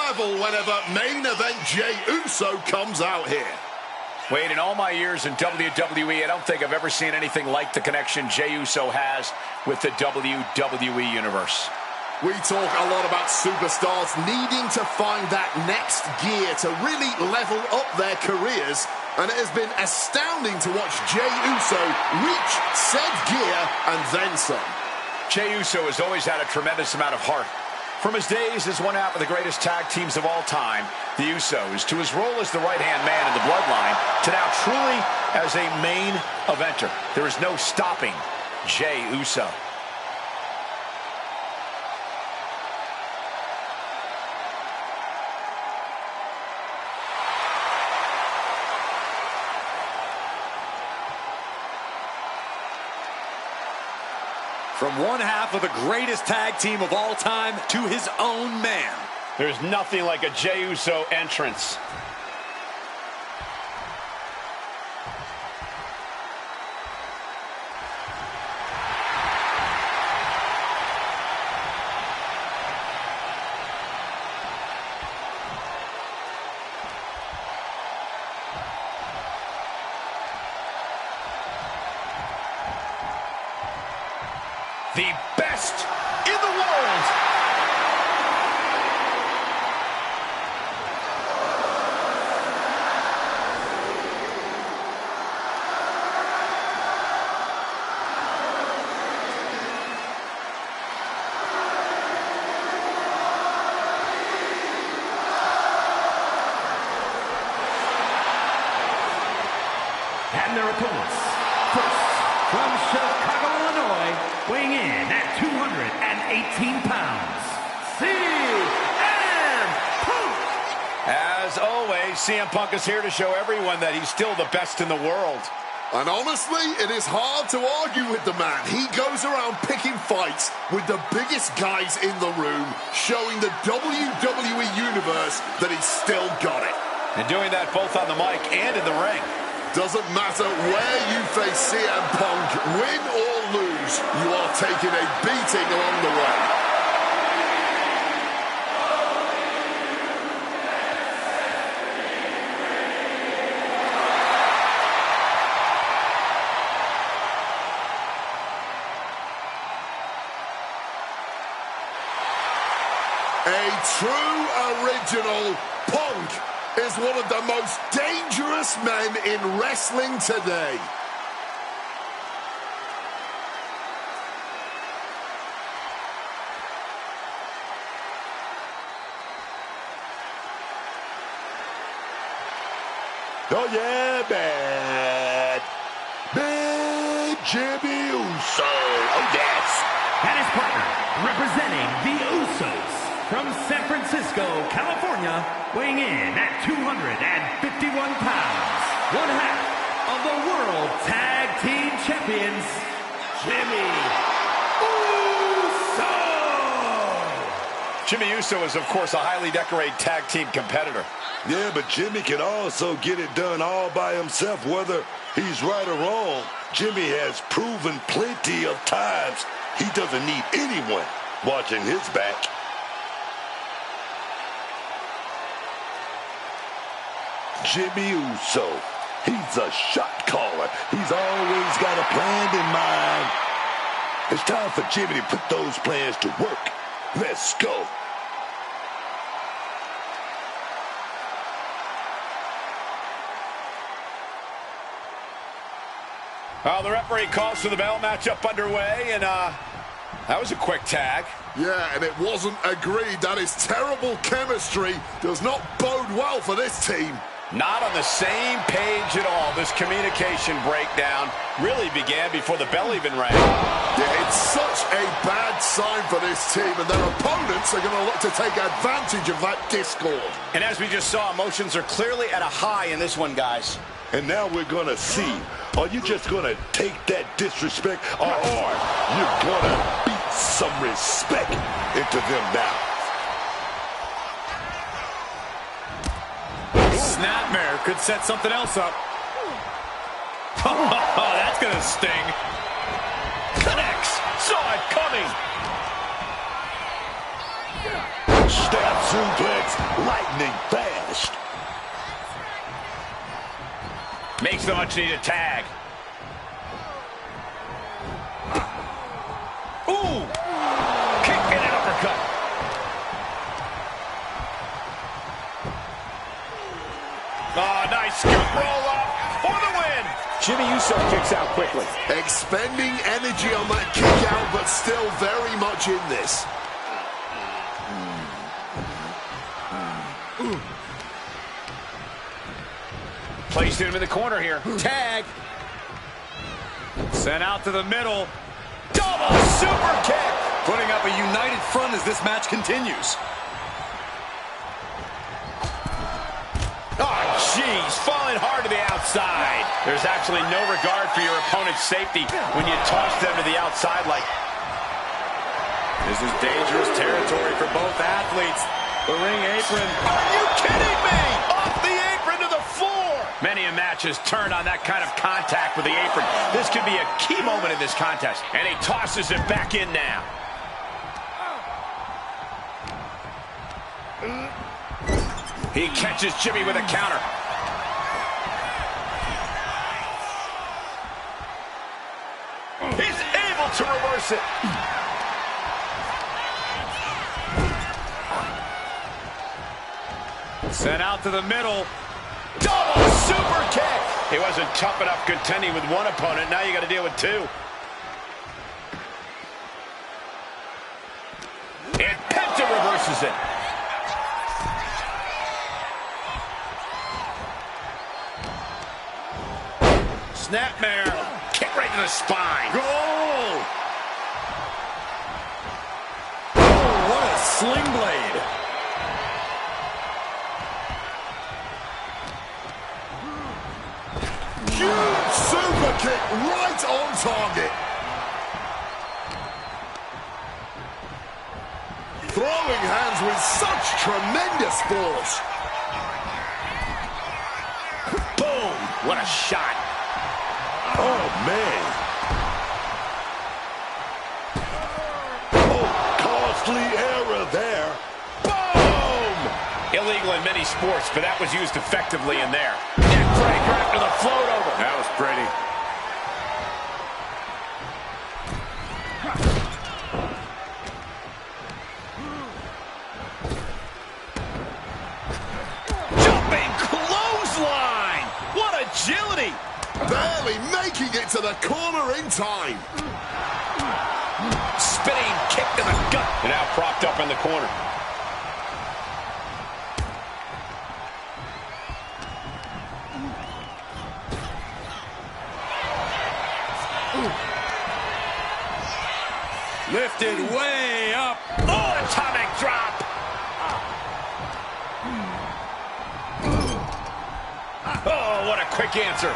level whenever main event Jey Uso comes out here. Wade, in all my years in WWE, I don't think I've ever seen anything like the connection Jey Uso has with the WWE Universe. We talk a lot about superstars needing to find that next gear to really level up their careers, and it has been astounding to watch Jey Uso reach said gear and then some. Jey Uso has always had a tremendous amount of heart. From his days as one half of the greatest tag teams of all time, the Usos, to his role as the right-hand man in the Bloodline, to now truly as a main eventer. There is no stopping Jey Uso. From one half of the greatest tag team of all time to his own man. There's nothing like a Jey Uso entrance. The best in the world. And their opponents, first, from Chicago, Illinois, weighing in at 218 pounds, CM Punk! As always, CM Punk is here to show everyone that he's still the best in the world. And honestly, it is hard to argue with the man. He goes around picking fights with the biggest guys in the room, showing the WWE Universe that he's still got it. And doing that both on the mic and in the ring. Doesn't matter where you face CM Punk, win or lose, you are taking a beating along the way. A true original. Punk is one of the most dangerous men in wrestling today. Oh yeah, bad. Big Jimmy Uso. Oh yes. And his partner, representing the Usos, from San Francisco, California, weighing in at 251 pounds, one half of the World Tag Team Champions, Jimmy Uso! Jimmy Uso is, of course, a highly decorated tag team competitor. Yeah, but Jimmy can also get it done all by himself, whether he's right or wrong. Jimmy has proven plenty of times he doesn't need anyone watching his back. Jimmy Uso, he's a shot caller. He's always got a plan in mind. It's time for Jimmy to put those plans to work. Let's go. Well, the referee calls for the bell, matchup underway, and that was a quick tag. Yeah, and it wasn't agreed. That is terrible chemistry. Does not bode well for this team. Not on the same page at all. This communication breakdown really began before the bell even rang. Yeah, it's such a bad sign for this team, and their opponents are going to look to take advantage of that discord. And as we just saw, emotions are clearly at a high in this one, guys. And now we're going to see, are you just going to take that disrespect, or you're going to beat some respect into them now? Snapmare could set something else up. Oh, that's going to sting. Connects. Saw it coming. Step suplex, lightning fast. Makes the much-needed tag. Ooh! Kick and an uppercut. Oh, nice scoop roll-up for the win. Jimmy Uso kicks out quickly. Expending energy on that kick out, but still very much in this. Placed him in the corner here. Tag. Sent out to the middle. Double super kick. Putting up a united front as this match continues. Oh, jeez, falling hard to the outside. There's actually no regard for your opponent's safety when you toss them to the outside like. This is dangerous territory for both athletes. The ring apron. Are you kidding me? Off the apron to the floor. Many a match has turned on that kind of contact with the apron. This could be a key moment in this contest. And he tosses it back in now. He catches Jimmy with a counter. He's able to reverse it. Sent out to the middle. Double super kick. He wasn't tough enough contending with one opponent. Now you got to deal with two. And Penta reverses it. Snapmare. Kick right to the spine. Goal! Oh, what a sling blade. Huge super kick right on target. Throwing hands with such tremendous force. Boom. What a shot. Oh, man. Oh, costly error there. Boom! Illegal in many sports, but that was used effectively in there. Neckbreaker after the float over. That was pretty. Jumping clothesline! What agility! Barely making it to the corner in time. Spinning kick to the gut. And now propped up in the corner. Lifted way up. Oh, atomic drop! Oh, what a quick answer.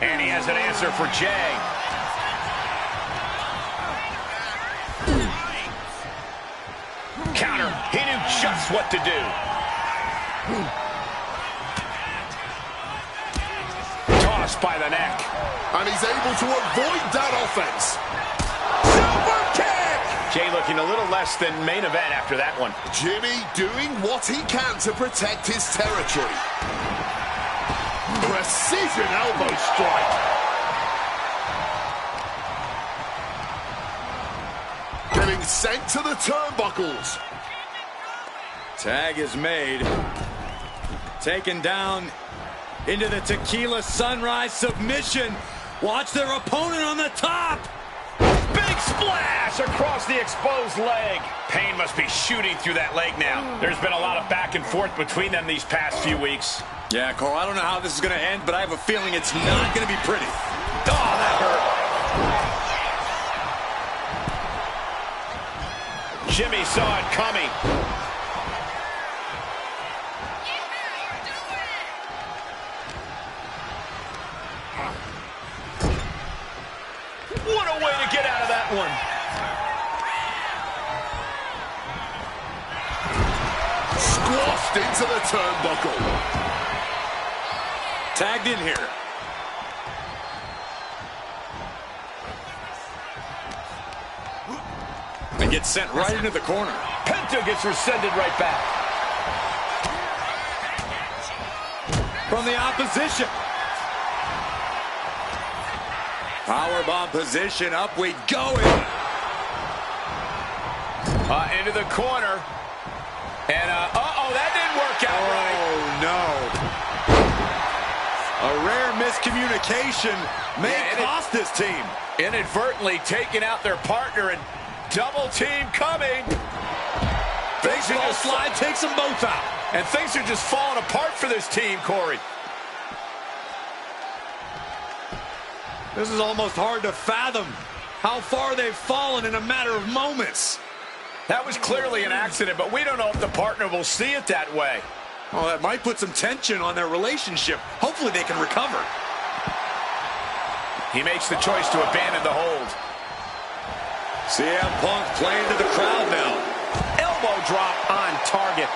And he has an answer for Jay. Counter. He knew just what to do. Tossed by the neck. And he's able to avoid that offense. Super kick! Jay looking a little less than main event after that one. Jimmy doing what he can to protect his territory. Precision elbow strike. Getting sent to the turnbuckles. Tag is made. Taken down into the Tequila Sunrise submission. Watch their opponent on the top. Big splash across the exposed leg. Pain must be shooting through that leg now. There's been a lot of back and forth between them these past few weeks. Yeah, Cole, I don't know how this is going to end, but I have a feeling it's not going to be pretty. Oh, that hurt. Jimmy saw it coming. What a way to get out of that one. Squashed into the turnbuckle. Tagged in here. And gets sent right into the corner. Penta gets rescinded right back. From the opposition. Powerbomb position, up we go. Into the corner. And, uh-oh, that didn't work out right. Oh, no. A rare miscommunication may cost this team. Inadvertently taking out their partner, and double team coming. Big slide takes them both out. And things are just falling apart for this team, Corey. This is almost hard to fathom how far they've fallen in a matter of moments. That was clearly an accident, but we don't know if the partner will see it that way. Oh, that might put some tension on their relationship. Hopefully they can recover. He makes the choice to abandon the hold. CM Punk playing to the crowd now. Elbow drop on target.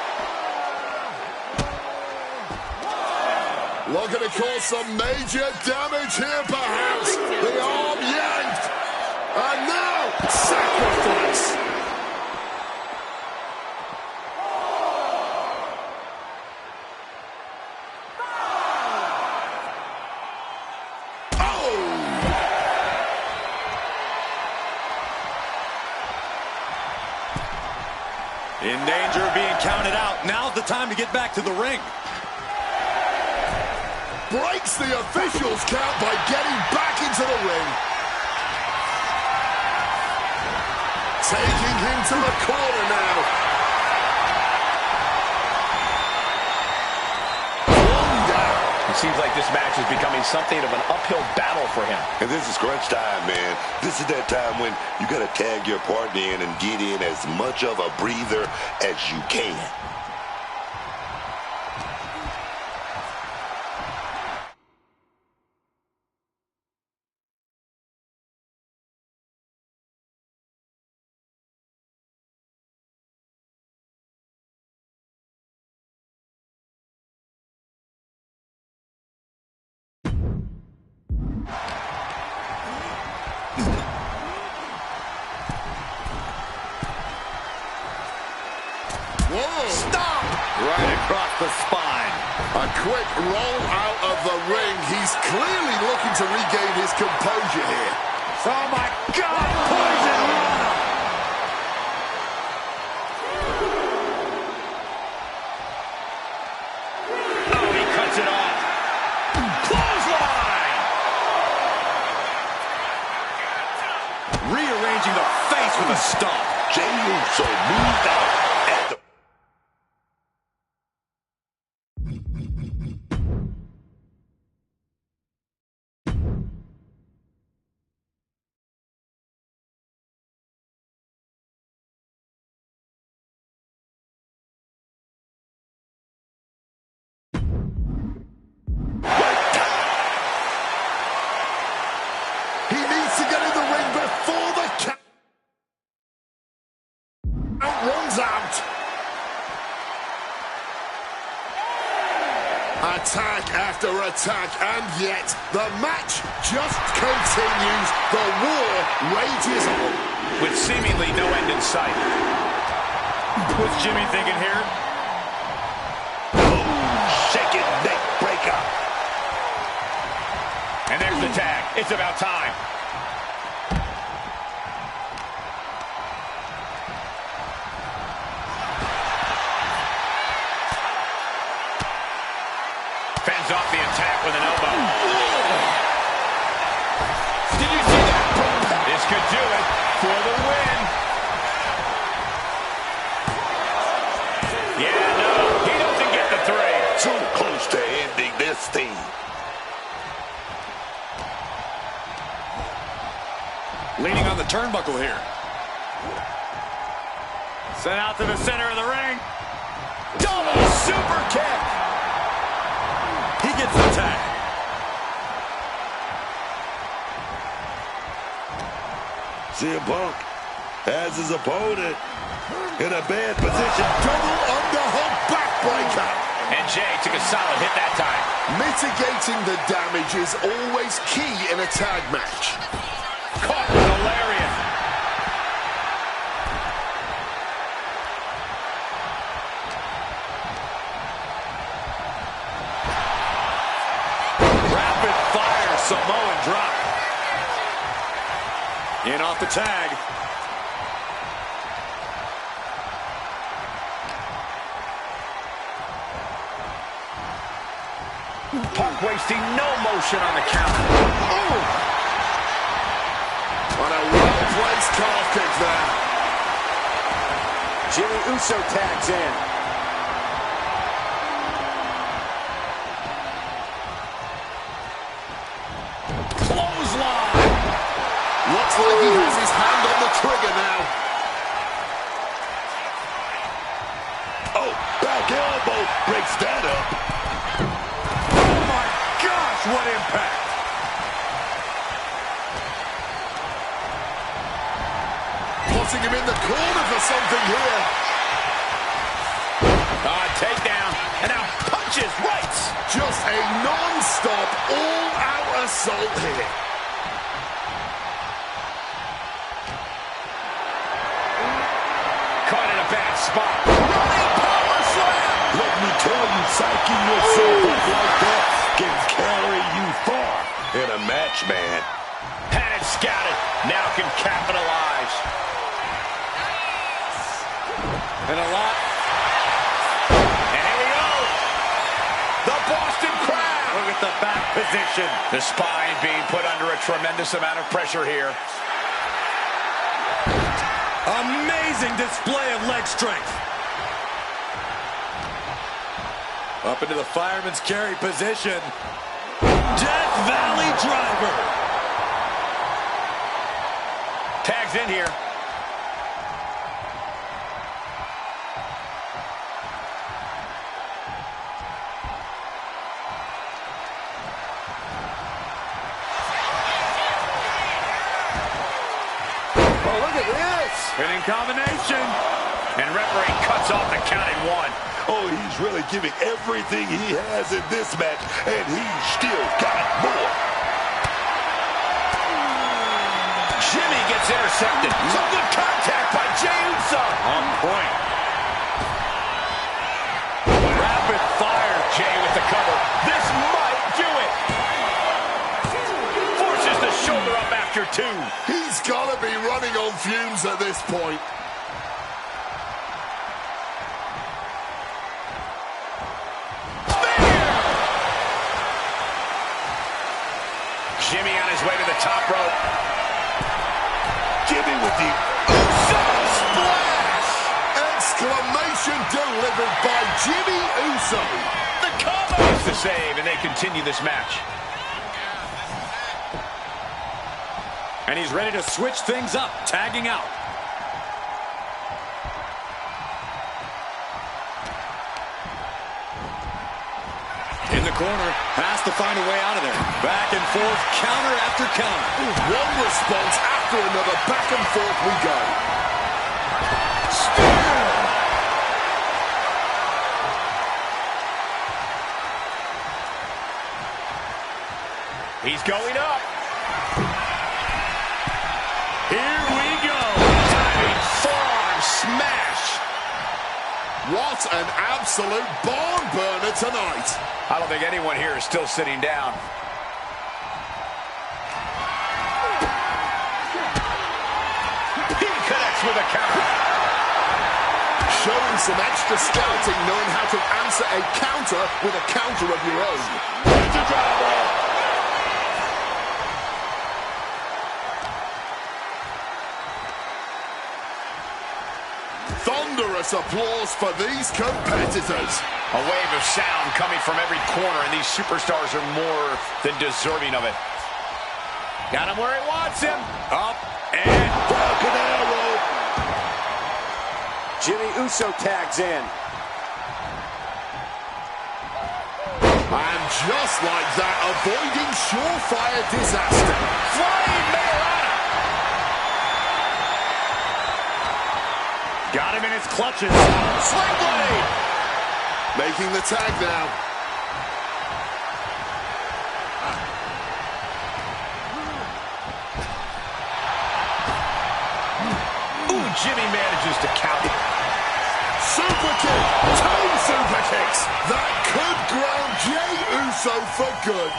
Looking to cause some major damage here, perhaps. The arm yanked. And now, sacrifice. In danger of being counted out. Now's the time to get back to the ring. Breaks the official's count by getting back into the ring. Taking him to the corner now. It seems like this match is becoming something of an uphill battle for him. And this is crunch time, man. This is that time when you got to tag your partner in and get in as much of a breather as you can. Whoa. Stop! Right across the spine. A quick roll out of the ring. He's clearly looking to regain his composure here. Oh, my God! Poison Rana! Oh, he cuts it off. Clothesline! Rearranging the face with a stomp. Jey Uso moved out at the... He needs to get in the ring before the count runs out. Attack after attack, and yet the match just continues. The war rages on. With seemingly no end in sight. What's Jimmy thinking here? Shaking neck breaker. And there's the tag. It's about time. Fends off the attack with an elbow. Did you see that? This could do it for the win. Yeah, no, he doesn't get the three. Too close to ending this thing. Leaning on the turnbuckle here. Sent out to the center of the ring. Double super kick. He gets the tag. CM Punk has his opponent in a bad position. Double underhook backbreaker. And Jey took a solid hit that time. Mitigating the damage is always key in a tag match. Caught with a lariat. In off the tag. Punk wasting no motion on the counter. Oh! What a well-placed calf kick there. Jimmy Uso tags in. Clothesline. Looks like he has his hand on the trigger now. Oh, back elbow breaks that up. Oh my gosh, what impact! Putting him in the corner for something here. Takedown, and now punches, rights. Just a non-stop, all-out assault here. Caught in a bad spot. Running power slam. Let me tell you, psyching yourself up like that can carry you far in a match, man. Had it scouted, now can capitalize. And a lot. And here we go. The Boston Crab. Look at the back position. The spine being put under a tremendous amount of pressure here. Amazing display of leg strength. Up into the fireman's carry position. Death Valley Driver. Tags in here. Oh, look at this. Winning combination. And referee cuts off the count at 1. Oh, he's really giving everything he has in this match, and he's still got more. Jimmy gets intercepted. Some good contact by Jey Uso. On point. Rapid fire. Jey with the cover. This might do it. Forces the shoulder up after 2. He's got to be running on fumes at this point. Jimmy on his way to the top rope. Jimmy with the Uso splash! Exclamation delivered by Jimmy Uso. The combo is the save, and they continue this match. And he's ready to switch things up, tagging out. In the corner, has to find a way out of there. Back and forth, counter after counter. One response after another, back and forth we go. He's going up. Here we go. Diving forearm smash. What an absolute barn burner tonight. I don't think anyone here is still sitting down. He connects with a counter. Showing some extra scouting, knowing how to answer a counter with a counter of your own. It's a driver. Thunderous applause for these competitors. A wave of sound coming from every corner, and these superstars are more than deserving of it. Got him where he wants him. Up and Falcon Arrow. Jimmy Uso tags in. And just like that, avoiding surefire disaster. flying Mayorana. Got him in his clutches. Sling blade. Making the tag now. Ooh, Jimmy manages to counter. Super kick. Two super kicks. That could ground Jey Uso for good.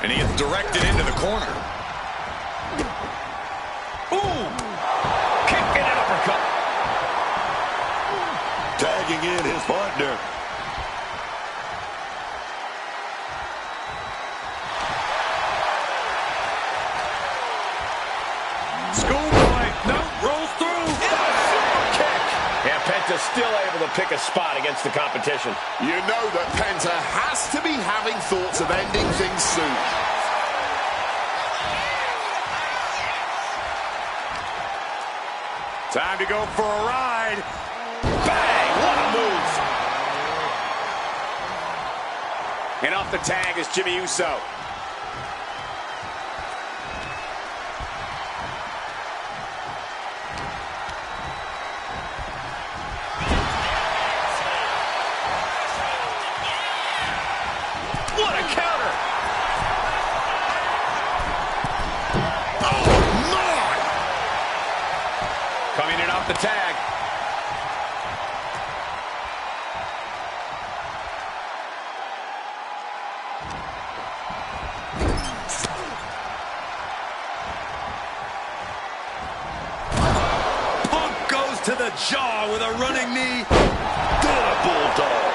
And he is directed into the corner. Ooh! Kick and an uppercut. Tagging in his partner. Schoolboy, no, rolls through. Super kick. And Penta's still able to pick a spot against the competition. You know that Penta has to be having thoughts of ending things soon. Time to go for a ride. Bang! What a move! And off the tag is Jimmy Uso. What a counter! Oh, my! Coming in off the tag. Punk goes to the jaw with a running knee. Get a bulldog.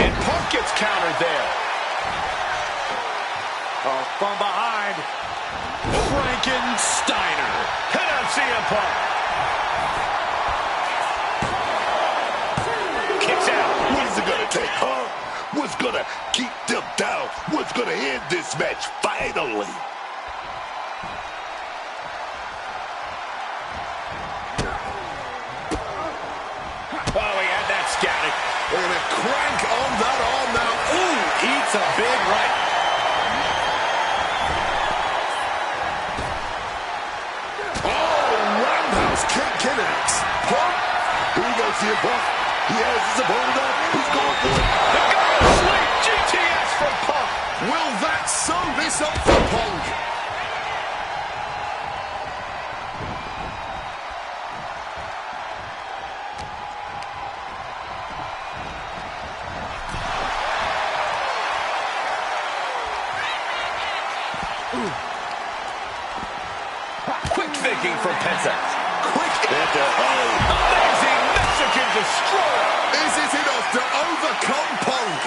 And Punk gets countered there. Oh, from behind, Frankensteiner. Hit on CM Punk. Kicks out. What is it gonna take, huh? What's gonna keep them down? What's gonna end this match finally? Oh, he had that scouted. We're going to crank on that arm now. Ooh, eats a big right. Oh, roundhouse kick connects. Pump. Here we go, CM Punk. He has his opponent up. He's going for it. The go to sleep. GTS from Punk. Will that sum this up for Punk? Quick thinking from Penta. Quick. Penta. Oh, Amazing Mexican destroyer. Is it enough to overcome Punk?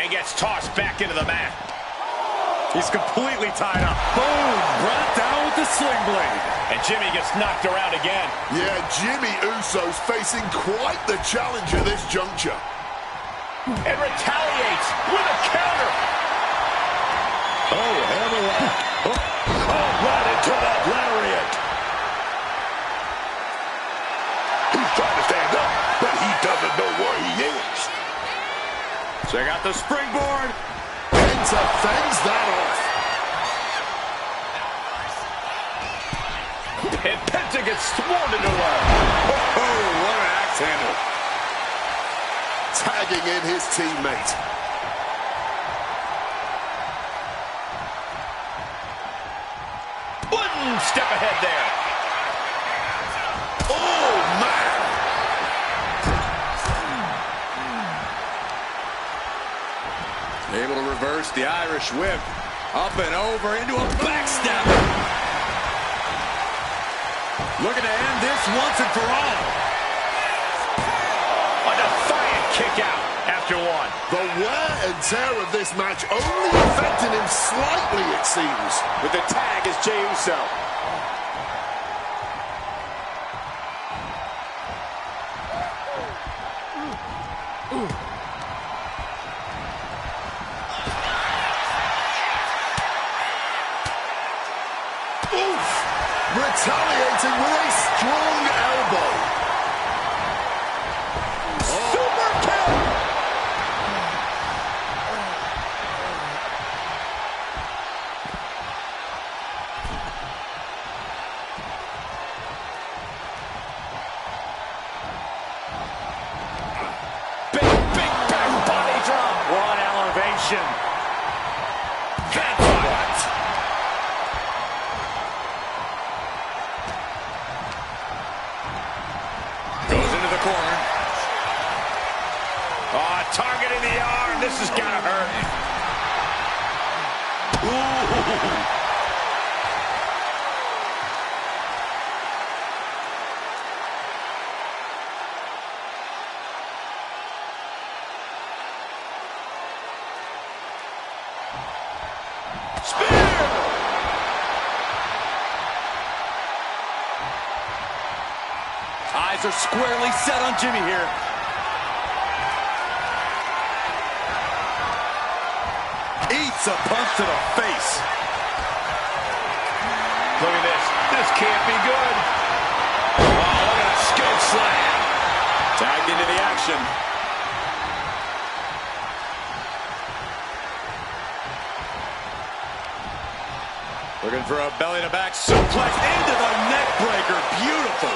And gets tossed back into the mat. He's completely tied up. Boom, brought down with the sling blade. And Jimmy gets knocked around again. Yeah, Jimmy Uso's facing quite the challenge at this juncture. And retaliates with a counter. oh, hammerlock. Oh, right into that lariat. He's trying to stand up, but he doesn't know where he is. Check out the springboard. Penta fends that off. And Penta gets swarmed into a... Oh, what an axe handle. Tagging in his teammate. One step ahead there. Oh, man. Able to reverse the Irish whip. Up and over into a backstab. Looking to end this once and for all. A defiant kick out after one. The wear and tear of this match only affecting him slightly, it seems. With the tag is Jey Uso. Oof! Retaliating with a strong elbow. Super kill. Big back body drop. What elevation. That's what. the corner. Oh, targeting the arm. This has got to hurt. Ooh. Eyes are squarely set on Jimmy here. Eats a punch to the face. Look at this. This can't be good. Oh, look at a scoop slam. Tagged into the action. Looking for a belly-to-back suplex into the neck breaker. Beautiful.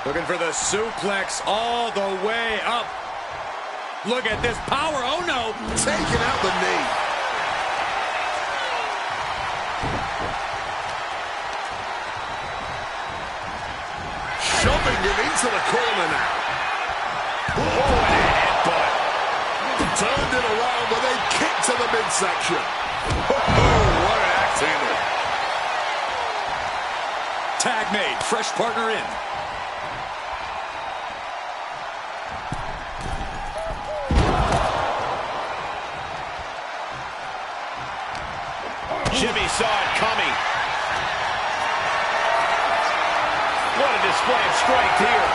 Looking for the suplex all the way up. Look at this power. Oh, no. Taking out the knee. Shoving him into the corner now. Oh, and a headbutt. Turned it around with a kick to the midsection. Oh, what an axe handle. Tag made. Fresh partner in. Jimmy saw it coming. What a display of strength here.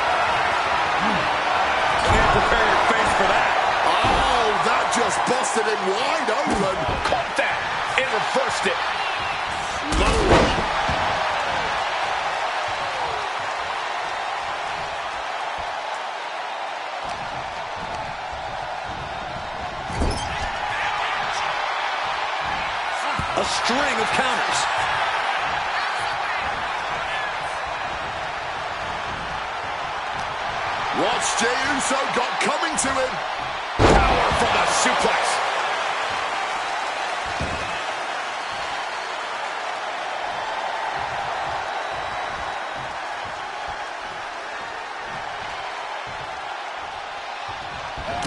Can't prepare your face for that. Oh, that just busted him wide open. Caught that and reversed it. A string of counters. What's Jey Uso got coming to him? Power from the suplex.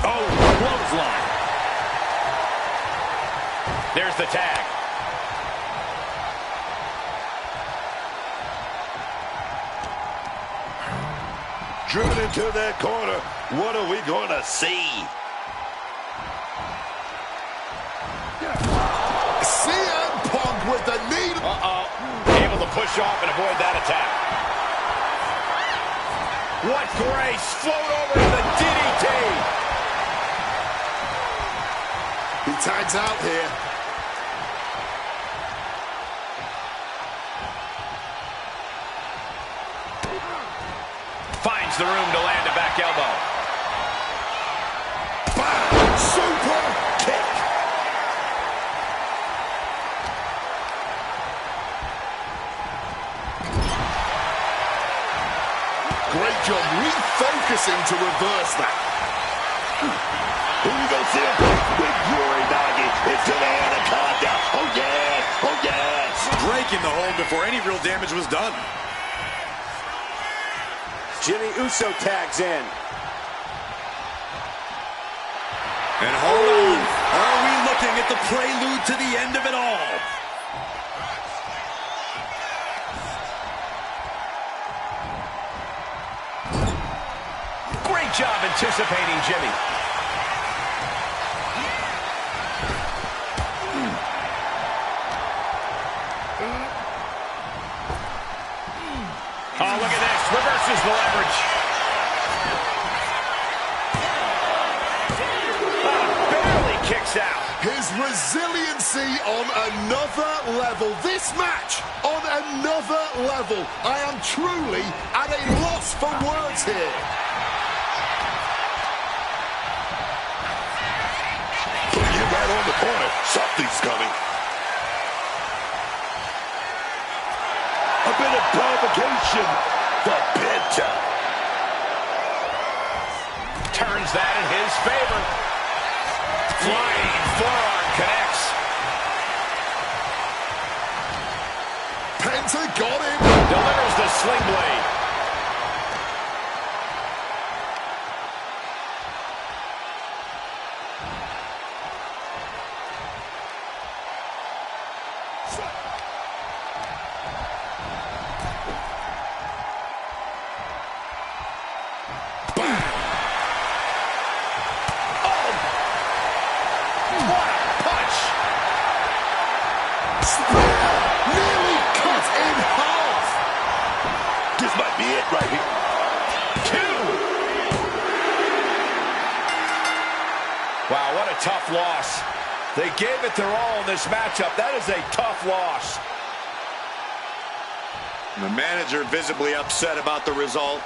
Oh, clothesline. There's the tag. Driven into that corner. What are we going to see? CM Punk with the knee. Able to push off and avoid that attack. What grace. Float over to the DDT. He tags out here. Finds the room to land a back elbow. Bam! Super kick. Great job refocusing to reverse that. Here we go, CM Punk with Glory Doggy into the Anaconda. Oh, yes. Oh, yes. Breaking the hold before any real damage was done. Jimmy Uso tags in. And hold on. Are we looking at the prelude to the end of it all? Great job anticipating Jimmy. Oh, look at this. Reverses the leverage. Barely kicks out. His resiliency on another level. This match on another level. I am truly at a loss for words here. Putting him right on the corner. Something's coming. A bit of provocation. The pin. his favor. Flying forearm connects. Penta got him. Delivers the sling blade. Right here. 2. Wow, what a tough loss. They gave it their all in this matchup. That is a tough loss. The manager visibly upset about the result.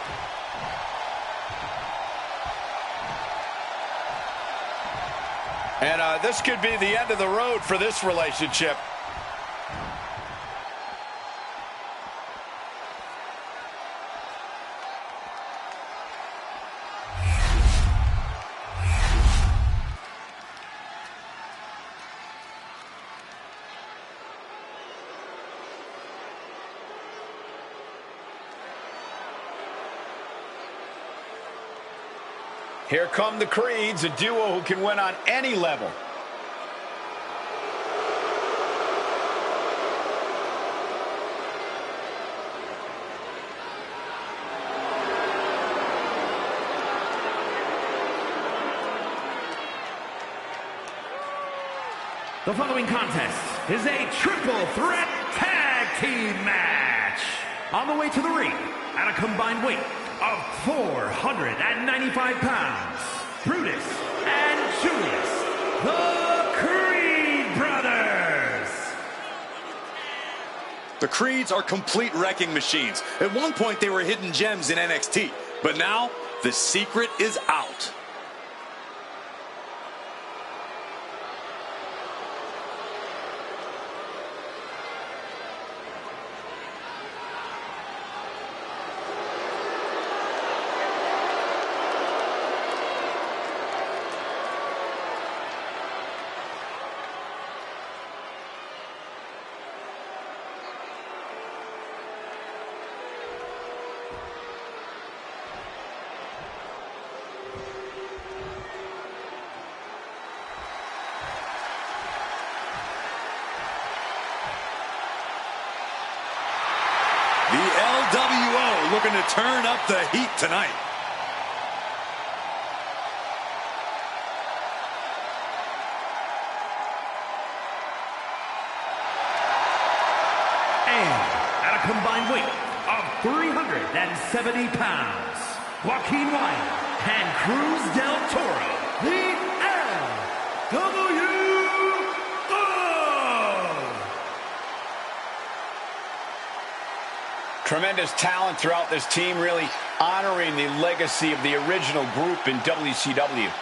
And this could be the end of the road for this relationship. Here come the Creeds, a duo who can win on any level. The following contest is a triple threat tag team match. On the way to the ring, at a combined weight of 495 pounds, Brutus and Julius, the Creed brothers. The Creeds are complete wrecking machines. At one point, they were hidden gems in NXT, but now the secret is out. The LWO looking to turn up the heat tonight. And at a combined weight of 370 pounds, Joaquin Wilde and Cruz del Toro, the LWO. Tremendous talent throughout this team, really honoring the legacy of the original group in WCW.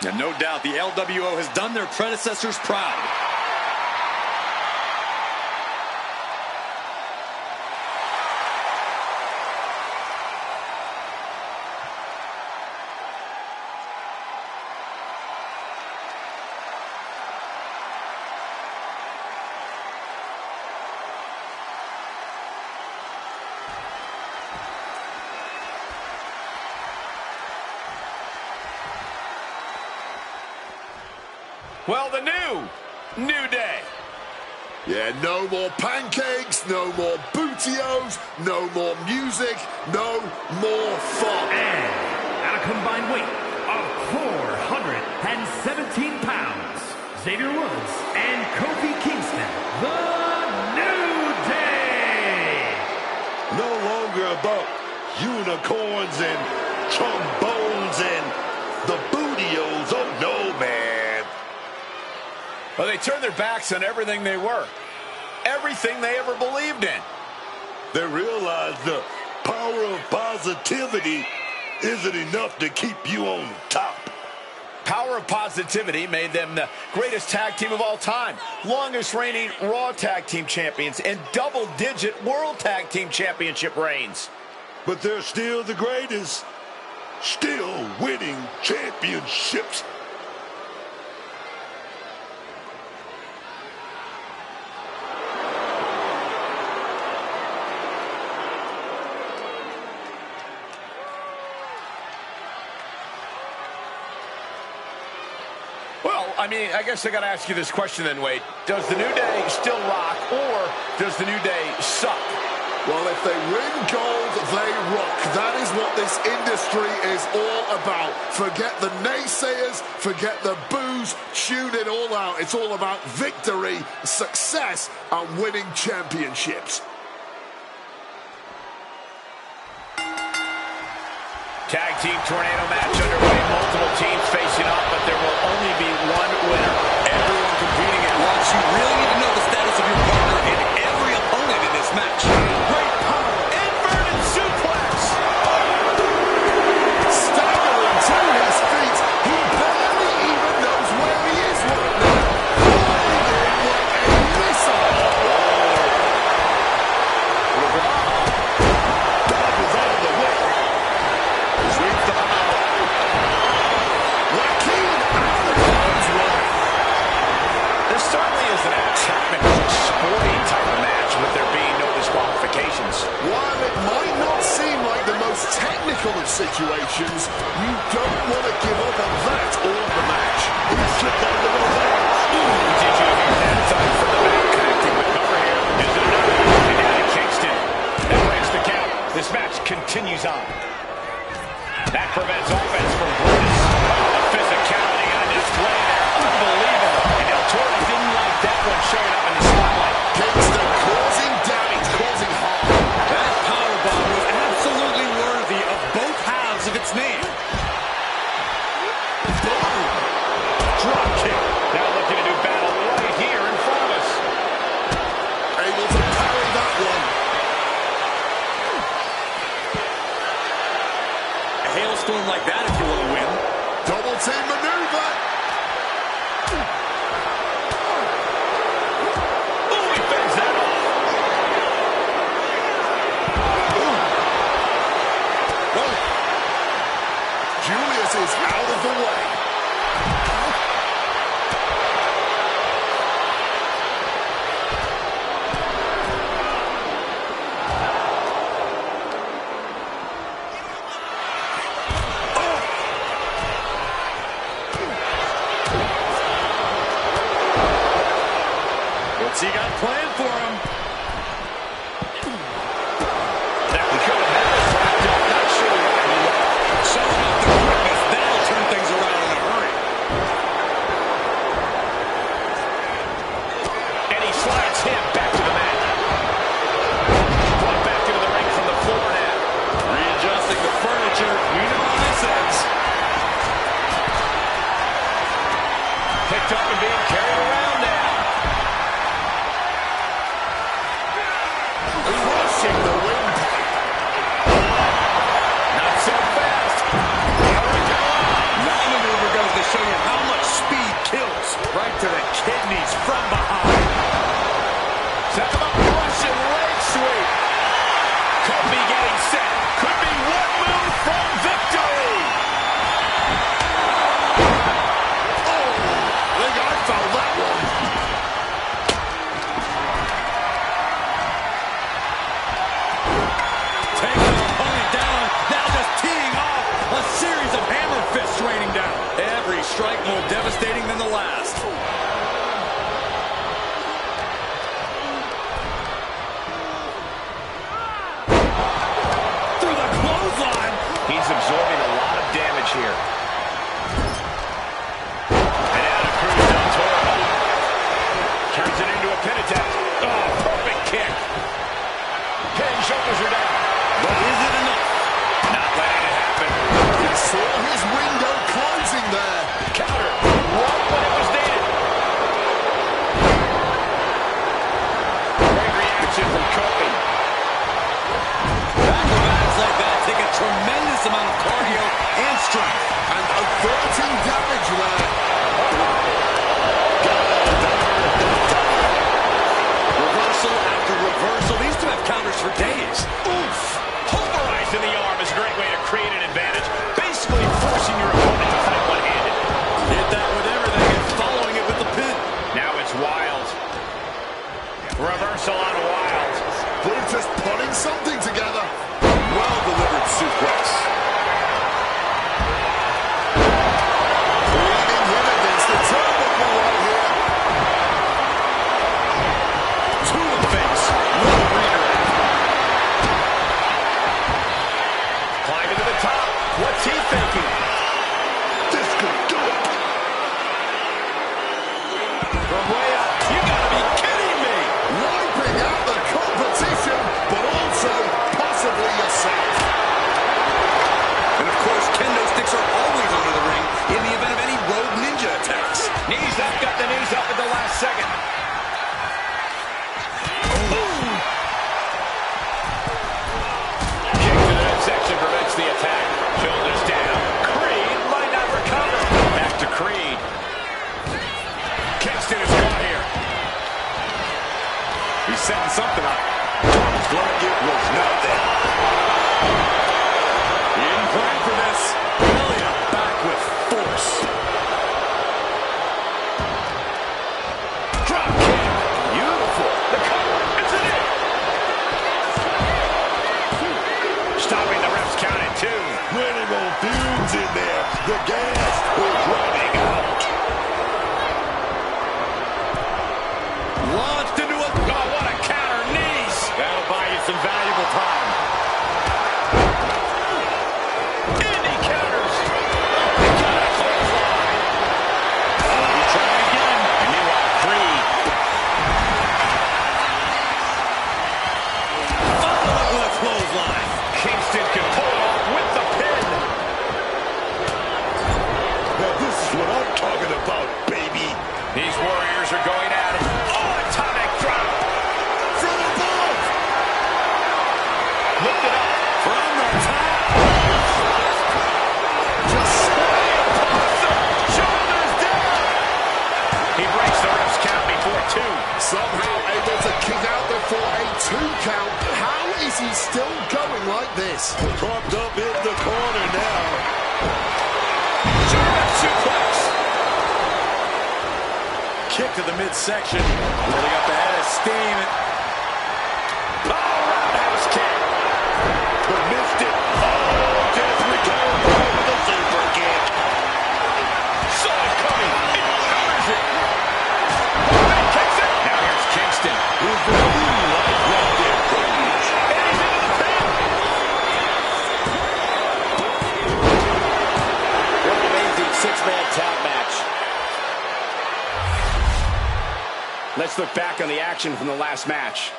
And no doubt the LWO has done their predecessors proud. Well, the New Day. Yeah, no more pancakes, no more bootios, no more music, no more fun. And at a combined weight of 417 pounds, Xavier Woods and Kofi Kingston, the New Day. No longer about unicorns and trombones and the bootios. Oh, no, man. Well, they turned their backs on everything they were. Everything they ever believed in. They realized the power of positivity isn't enough to keep you on top. Power of positivity made them the greatest tag team of all time. Longest reigning Raw Tag Team Champions and double-digit World Tag Team Championship reigns. But they're still the greatest. still winning championships. I mean, I guess I got to ask you this question then, Wade. Does the New Day still rock, or does the New Day suck? Well, if they win gold, they rock. That is what this industry is all about. Forget the naysayers, forget the boos, tune it all out. It's all about victory, success, and winning championships. Tag team tornado match underway. Multiple teams facing off, but there will only be one winner. Everyone competing at once. You really need to know the status of your partner and every opponent in this match. Great power. Inverted suplex. Staggering to his feet. He barely even knows where he is right now. Flying in like a missile. Dog is out of the way. Sweeps the power. Joaquin out of harm's way. This certainly isn't a technical, sporting type of match with there being no disqualifications. While it might not seem like the most technical of situations, you don't want to give up on that all the match. He slipped out of the rope. Did you hear that? Time for the back connecting with number here. Is it another? And down in Kingston. That breaks the count. This match continues on. That prevents offense from Brutus. Oh, the physicality on display there. Unbelievable. And Del Toro didn't like that one showing up in the spotlight. Kingston causing damage, causing harm. That powerbomb was absolutely worthy of both halves of its name. Drop kick. Now looking to do battle right here in front of us. Able to parry that one. A hailstorm like that if you want to win. Double team maneuver. Oh, he fends that off. Julius is out of the way. What's he got planned for him? That we could have had it wrapped up. Not sure why he left. Show him off the quickness. That'll turn things around in a hurry. And he slides him back to the mat. Brought back into the ring from the floor now. Readjusting the furniture. You know how this ends. Picked up and being carried around now. Crushing the windpipe. Not so fast. Here we go. That maneuver goes to show you how much speed kills. Right to the kidneys from behind. Talk about Russian leg sweep. Could be getting set. Could be one move from victory. I think I found that one. Taking their opponent down. Now just teeing off a series of hammer fists raining down. Every strike more devastating than the last. Through the clothesline. He's absorbing a lot of damage here. And out of Cruz Del Toro. Turns it into a pin attempt. Oh, perfect kick. Head and shoulders are down. But is it enough? Not letting it happen. He saw his window closing there. Counter. Right when it was needed. Great reaction from Kofi. Acrobatics like that take a tremendous amount of cardio and strength. And averting damage there. Reversal after reversal. These two have counters for days. Oof. Pulverizing the arm is a great way to create an advantage. Based What's he thinking? This could do it. From way up. You gotta be kidding me. Wiping out the competition, but also possibly yourself. And of course, kendo sticks are always under the ring in the event of any rogue ninja attacks. Knees up, got the knees up at the last second. Kick to the midsection prevents the attack. Shoulders down. Creed might not recover. Back to Creed. Kingston is caught here. He's setting something up. Looks like it was nothing. He didn't plan for this. Belly up, back with force. Drop kick. Beautiful. The cover. It's in it. Stopping the ref's count at 2. Plenty of fumes in there. The gas is running out. Launched into a... Oh, what a counter. Knees. That'll buy you some valuable time. Indy counters. They got a clothesline. He's trying again. And meanwhile, Creed. Follow up with a clothesline. Kingston can pull it off with the pin. Now this is what I'm talking about, baby. These Warriors are going at it. Oh, atomic drop. From above. Lift it up. From the top. Just Flying possum. Shoulders down. He breaks the ref's count before 2. somehow able to kick out before a 2 count. How is he still going like this? Propped up in the corner now. German suplex. Kick to the midsection. Building up the head of steam. Oh, roundhouse kick. But missed it. Oh, just returned with a super kick. Saw it coming. It counters it. Then kicks it. Now here's Kingston. Is the blue light right there, babies? And he's into the pin. What an amazing 6-man tag match. Let's look back on the action from the last match.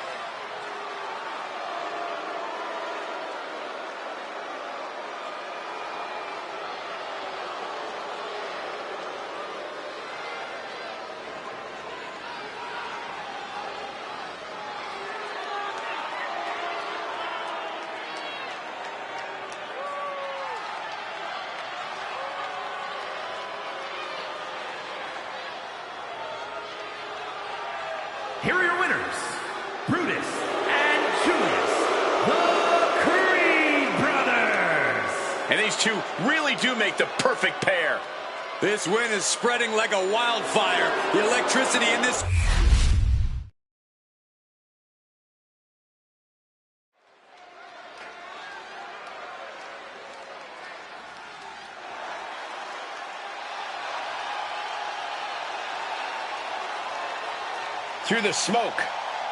Here are your winners, Brutus and Julius, the Creed brothers. And these two really do make the perfect pair. This win is spreading like a wildfire. The electricity in this... Through the smoke,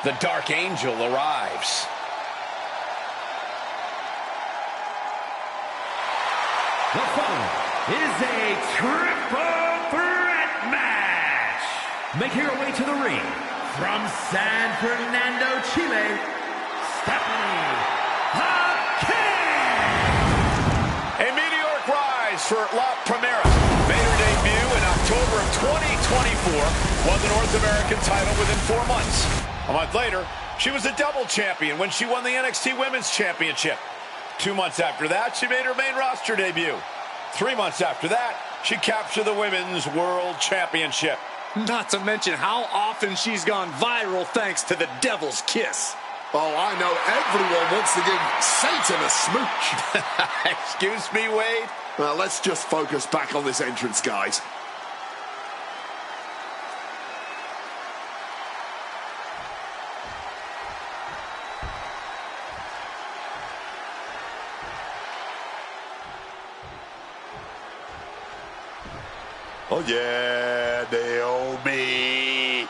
the Dark Angel arrives. The following is a triple threat match. Making her way to the ring from San Fernando, Chile, Stephanie Haquin. A meteoric rise for La Primera. Made her debut in October of 2024. Won the North American title within 4 months. A month later, she was a double champion when she won the NXT Women's Championship. 2 months after that, she made her main roster debut. 3 months after that, she captured the Women's World Championship. Not to mention how often she's gone viral thanks to the Devil's Kiss. Oh, I know everyone wants to give Satan a smooch. Excuse me, Wade? Well, let's just focus back on this entrance, guys. Oh, yeah, Naomi.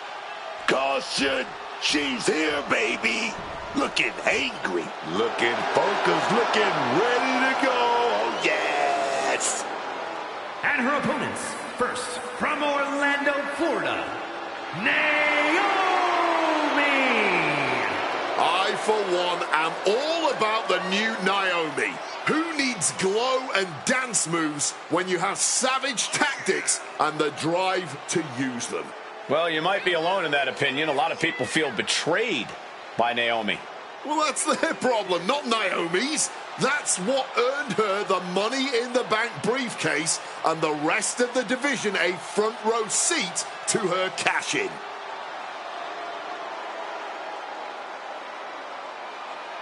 Caution, she's here, baby. Looking angry, looking focused, looking ready to go. Oh, yeah. And her opponents, first from Orlando, Florida, Naomi! I, for one, am all about the new Naomi. Who needs glow and dance moves when you have savage tactics and the drive to use them? Well, you might be alone in that opinion. A lot of people feel betrayed by Naomi. Well, that's their problem, not Naomi's. That's what earned her the Money in the Bank briefcase and the rest of the division a front row seat to her cash-in.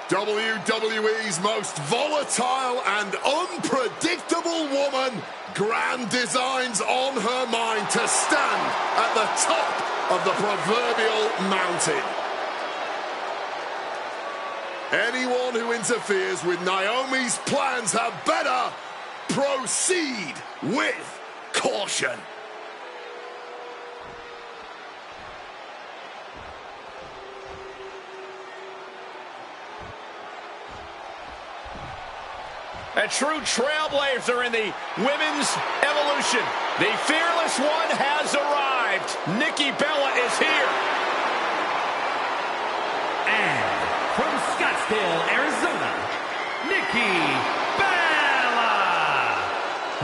WWE's most volatile and unpredictable woman, grand designs on her mind to stand at the top of the proverbial mountain. Anyone who interferes with Naomi's plans had better proceed with caution. A true trailblazer in the women's evolution. The fearless one has arrived. Nikki Bella is here. And from Scottsdale, Arizona, Nikki Bella!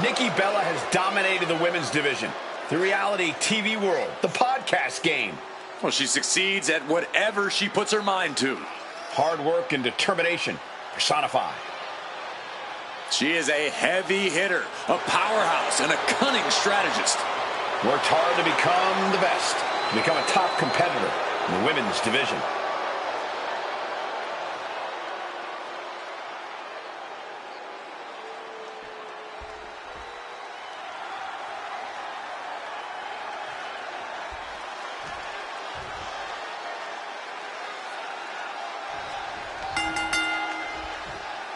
Nikki Bella has dominated the women's division, the reality TV world, the podcast game. Well, she succeeds at whatever she puts her mind to. Hard work and determination personified. She is a heavy hitter, a powerhouse, and a cunning strategist. Worked hard to become the best, to become a top competitor in the women's division.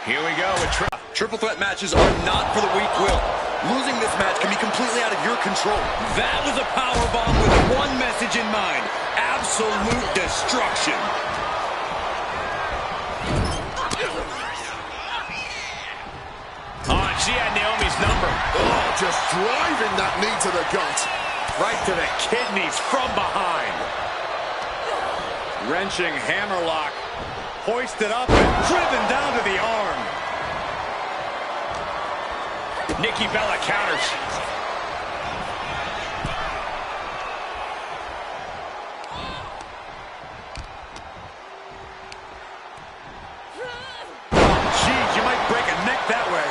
Here we go with Triple threat matches are not for the weak-willed. Losing this match can be completely out of your control. That was a powerbomb with one message in mind: absolute destruction. Oh, she had Naomi's number. Oh, just driving that knee to the gut. Right to the kidneys from behind. Wrenching hammerlock. Hoisted up and driven down to the arm. Nikki Bella counters. Geez, you might break a neck that way.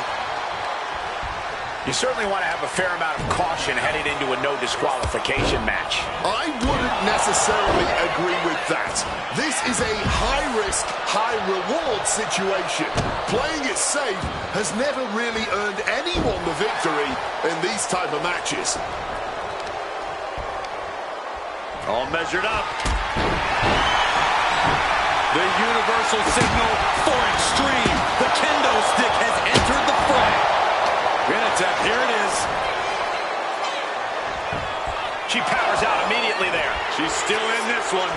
You certainly want to have a fair amount of caution heading into a no disqualification match. I wouldn't necessarily agree with that. This is a high-risk, high-reward situation. Playing it safe has never really earned anyone the victory in these type of matches. All measured up. The universal signal for extreme. The kendo stick has entered the fray. Tap, here it is. She powers out immediately there. She's still in this one.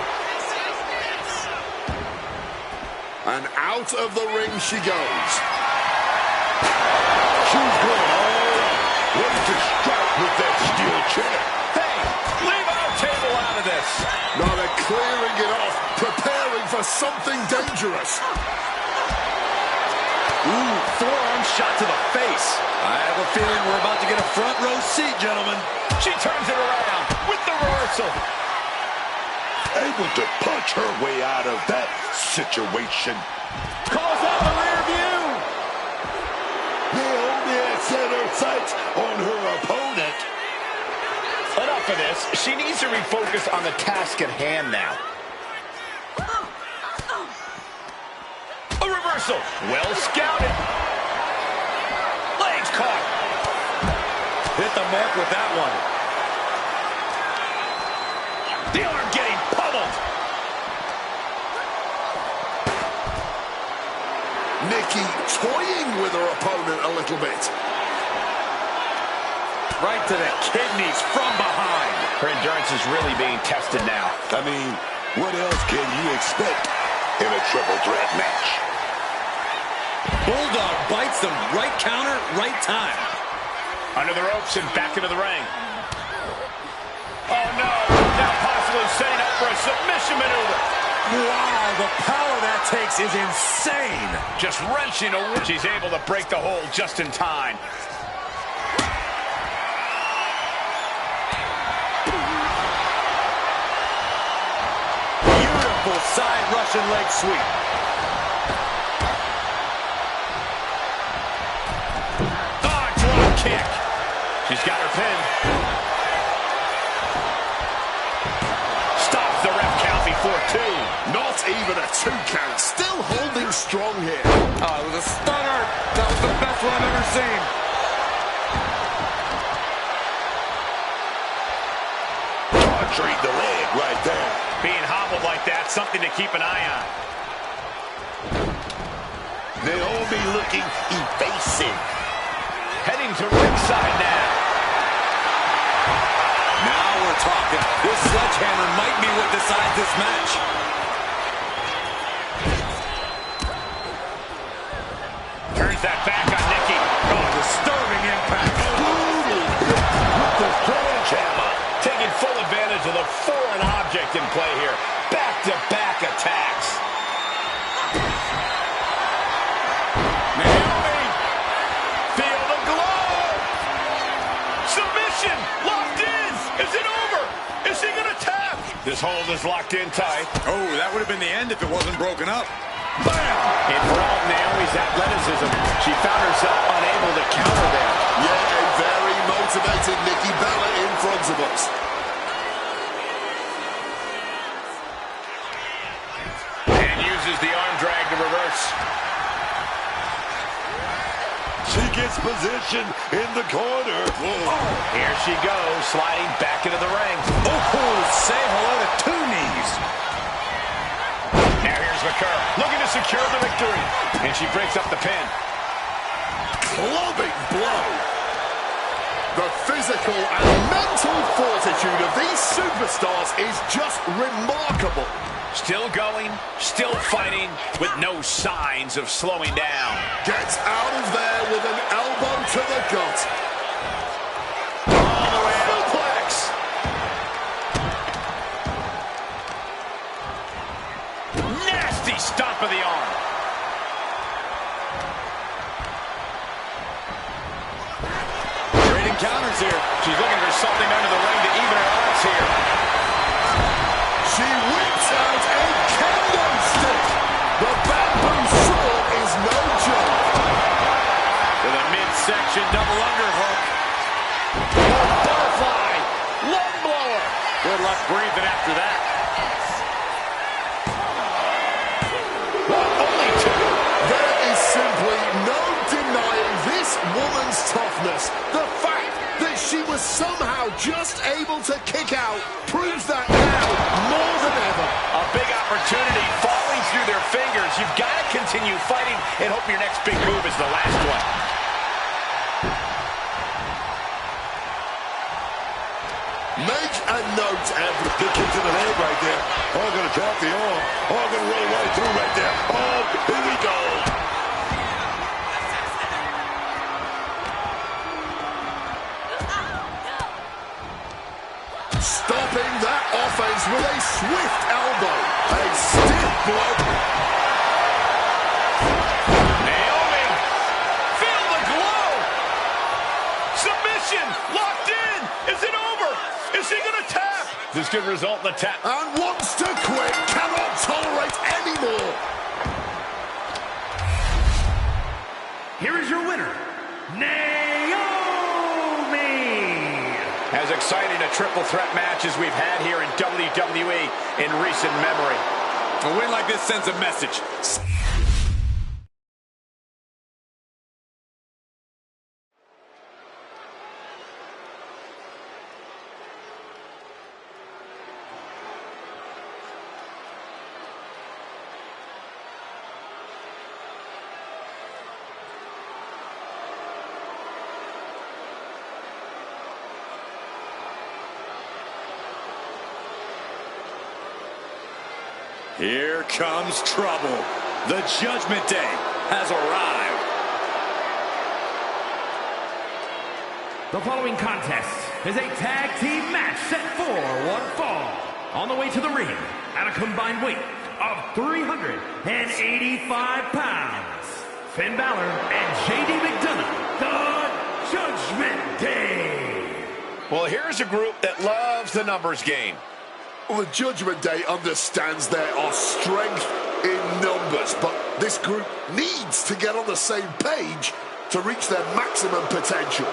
And out of the ring she goes. She's going all out, ready to strike with that steel chair. Hey, leave our table out of this. Now they're clearing it off, preparing for something dangerous. Ooh, forearm shot to the face. I have a feeling we're about to get a front row seat, gentlemen. She turns it around with the reversal. Able to punch her way out of that situation. Calls out the rear view. Naomi has set her sights on her opponent. Enough of this. She needs to refocus on the task at hand now. A reversal. Well scouted. Legs caught. Hit the mark with that one. The arm getting pummeled. Nikki toying with her opponent a little bit. Right to the kidneys from behind. Her endurance is really being tested now. I mean, what else can you expect in a triple threat match? Bulldog bites them. Right counter, right time. Under the ropes and back into the ring. Oh, no. Now possibly setting up for a submission maneuver. Wow, the power that takes is insane. Just wrenching away. She's able to break the hold just in time. Beautiful side Russian leg sweep. Oh, drop kick. She's got her pinned. Stops the ref count before two. Not even a 2 count. Still holding strong here. Oh, it was a stunner. That was the best one I've ever seen. Treat the leg right there. Being hobbled like that, something to keep an eye on. Naomi looking evasive. Heading to ringside now. Now we're talking. This sledgehammer might be what decides this match. Turns that back on Nikki. Oh, disturbing impact. With the sledgehammer. Taking full advantage of the foreign object in play here. Back-to-back attacks. Naomi. Feel the glow. Submission. Locked in. Is it over? Is he going to tap? This hold is locked in tight. Oh, that would have been the end if it wasn't broken up. Bam! And for all Naomi's athleticism, she found herself unable to counter there. Yeah, a very motivated Nikki Bella in front of us. And uses the arm drag to reverse. She gets position in the corner. Here she goes, sliding back into the ring. Oh, say hello to 2 knees. Now here's McCurr, looking to secure the victory. And she breaks up the pin. Clubbing blow. The physical and mental fortitude of these superstars is just remarkable. Still going, still fighting, with no signs of slowing down. Gets out of there with an elbow to the gut. All the way suplex. Nasty stomp of the arm. Great encounters here. She's looking for something under the ring to even her odds here. She whips out a kendo stick. The bamboo sword is no joke. With a midsection double underhook. Butterfly. Lung blower. Good luck breathing after that. Only 2. There is simply no denying this woman's toughness. The fact that she was somehow just able to kick out proves that now more than ever. A big opportunity falling through their fingers. You've got to continue fighting and hope your next big move is the last one. Make a note, every Good kick to the leg right there. Oh, gonna drop the arm. Oh, gonna roll right through right there. Oh, here we go. stopping that offense with a swift elbow. A stiff blow. Naomi, feel the glow. Submission, locked in. Is it over? Is he going to tap? This could result in the tap. And wants to quit, cannot tolerate anymore. Here is your winner, Naomi. As exciting a triple threat match as we've had here in WWE in recent memory. A win like this sends a message. Here comes trouble. The Judgment Day has arrived. The following contest is a tag team match set for one fall. On the way to the ring at a combined weight of 385 pounds, Finn Balor and JD McDonough, the Judgment Day. Well, here's a group that loves the numbers game. Well, the Judgment Day understands there are strength in numbers, but this group needs to get on the same page to reach their maximum potential.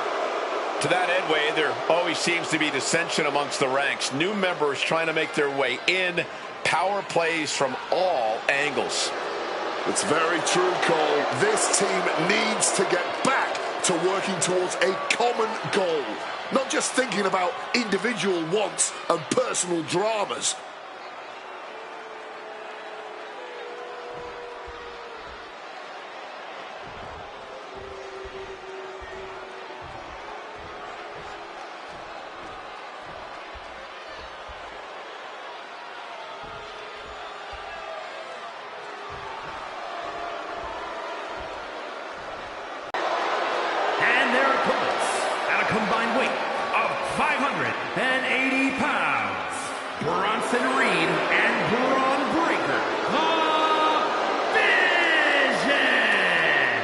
To that end, Wade, there always seems to be dissension amongst the ranks. New members trying to make their way in, power plays from all angles. It's very true, Cole. This team needs to get back to working towards a common goal. Not just thinking about individual wants and personal dramas. Combined weight of 580 pounds, Bronson Reed and Braun Breaker, the Vision!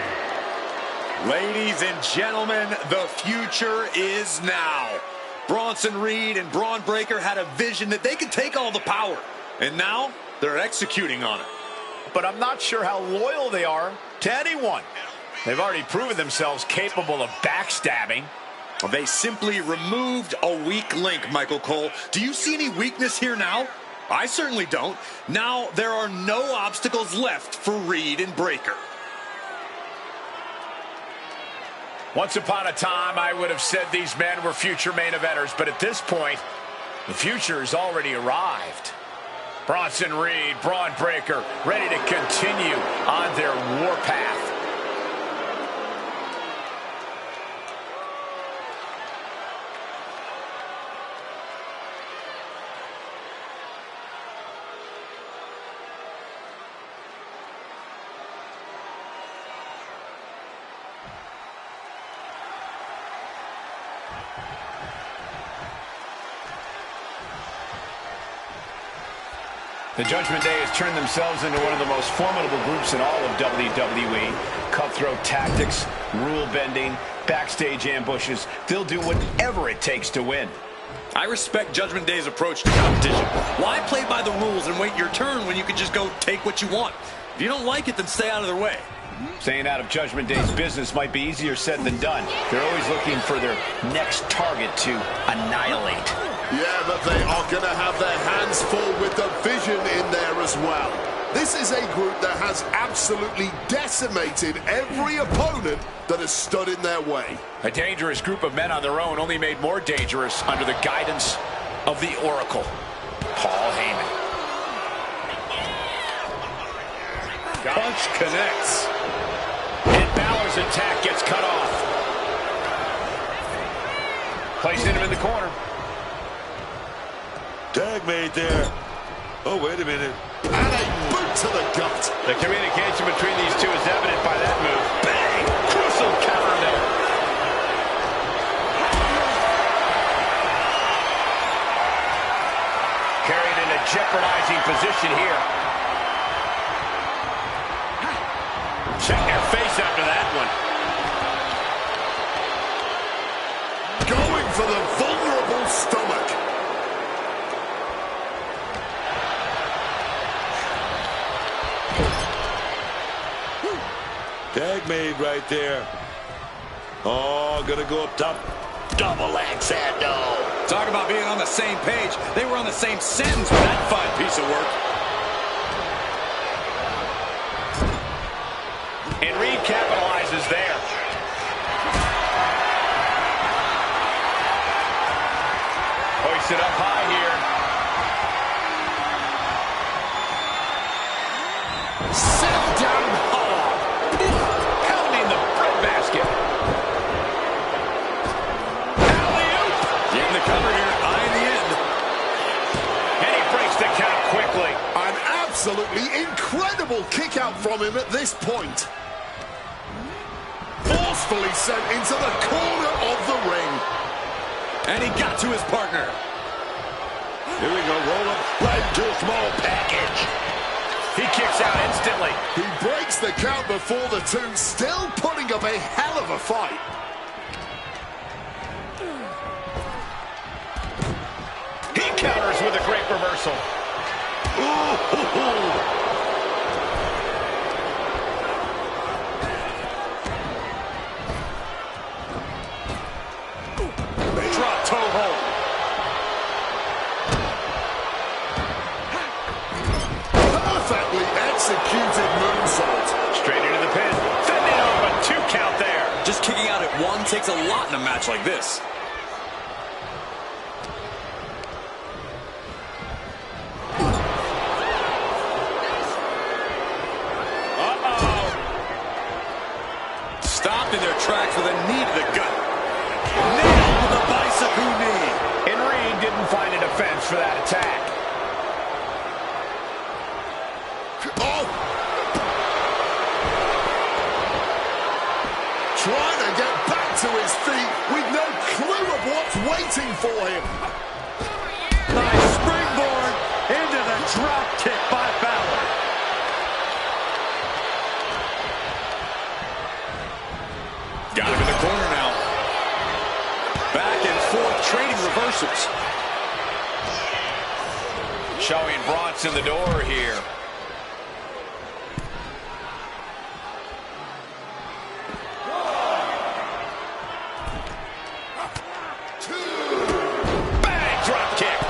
Ladies and gentlemen, the future is now. Bronson Reed and Braun Breaker had a vision that they could take all the power, and now they're executing on it. But I'm not sure how loyal they are to anyone. They've already proven themselves capable of backstabbing. They simply removed a weak link, Michael Cole. Do you see any weakness here now? I certainly don't. Now there are no obstacles left for Reed and Breaker. Once upon a time, I would have said these men were future main eventers, but at this point, the future has already arrived. Bronson Reed, Braun Breaker, ready to continue on their warpath. The Judgment Day has turned themselves into one of the most formidable groups in all of WWE. Cutthroat tactics, rule bending, backstage ambushes. They'll do whatever it takes to win. I respect Judgment Day's approach to competition. Why play by the rules and wait your turn when you can just go take what you want? If you don't like it, then stay out of their way. Staying out of Judgment Day's business might be easier said than done. They're always looking for their next target to annihilate. Yeah, but they are going to have their hands full with the Vision in there as well. This is a group that has absolutely decimated every opponent that has stood in their way. A dangerous group of men on their own, only made more dangerous under the guidance of the Oracle, Paul Heyman. Punch connects. And Balor's attack gets cut off. Placing him in the corner. Tag made there. Oh, wait a minute. And a boot to the gut. The communication between these two is evident by that move. Bang! Crucial counter there. Carried in a jeopardizing position here. Check their face after that one. Going for the vulnerable stomach. Tag made right there. Oh, gonna go up top. Double axe handle. Talk about being on the same page. They were on the same sentence with that fine piece of work. And Reed capitalizes there. Hoisted up high here. Set down hard. Pounding the breadbasket. Alley-oop. Getting the cover here, eyeing the end. And he breaks the count quickly. An absolutely incredible kick out from him at this point. Force forcefully sent into the corner of the ring. And he got to his partner. Here we go, roll up right into a small package. He kicks out instantly. He breaks the count before the two, still putting up a hell of a fight. He counters with a great reversal. Ooh. Drop toe hold. Perfectly executed moonsault. Straight into the pin. Fending off a 2 count there. Just kicking out at one takes a lot in a match like this. Stopped in their tracks with a knee to the gut. Nailed with a bicycle knee. And Reed didn't find a defense for that attack. Oh! Trying to get back to his feet with no clue of what's waiting for him. Nice springboard into the drop kick by Balor. Got him in the corner now. Back and forth, trading reversals. Showing Bronson the door here. Bang! Drop kick.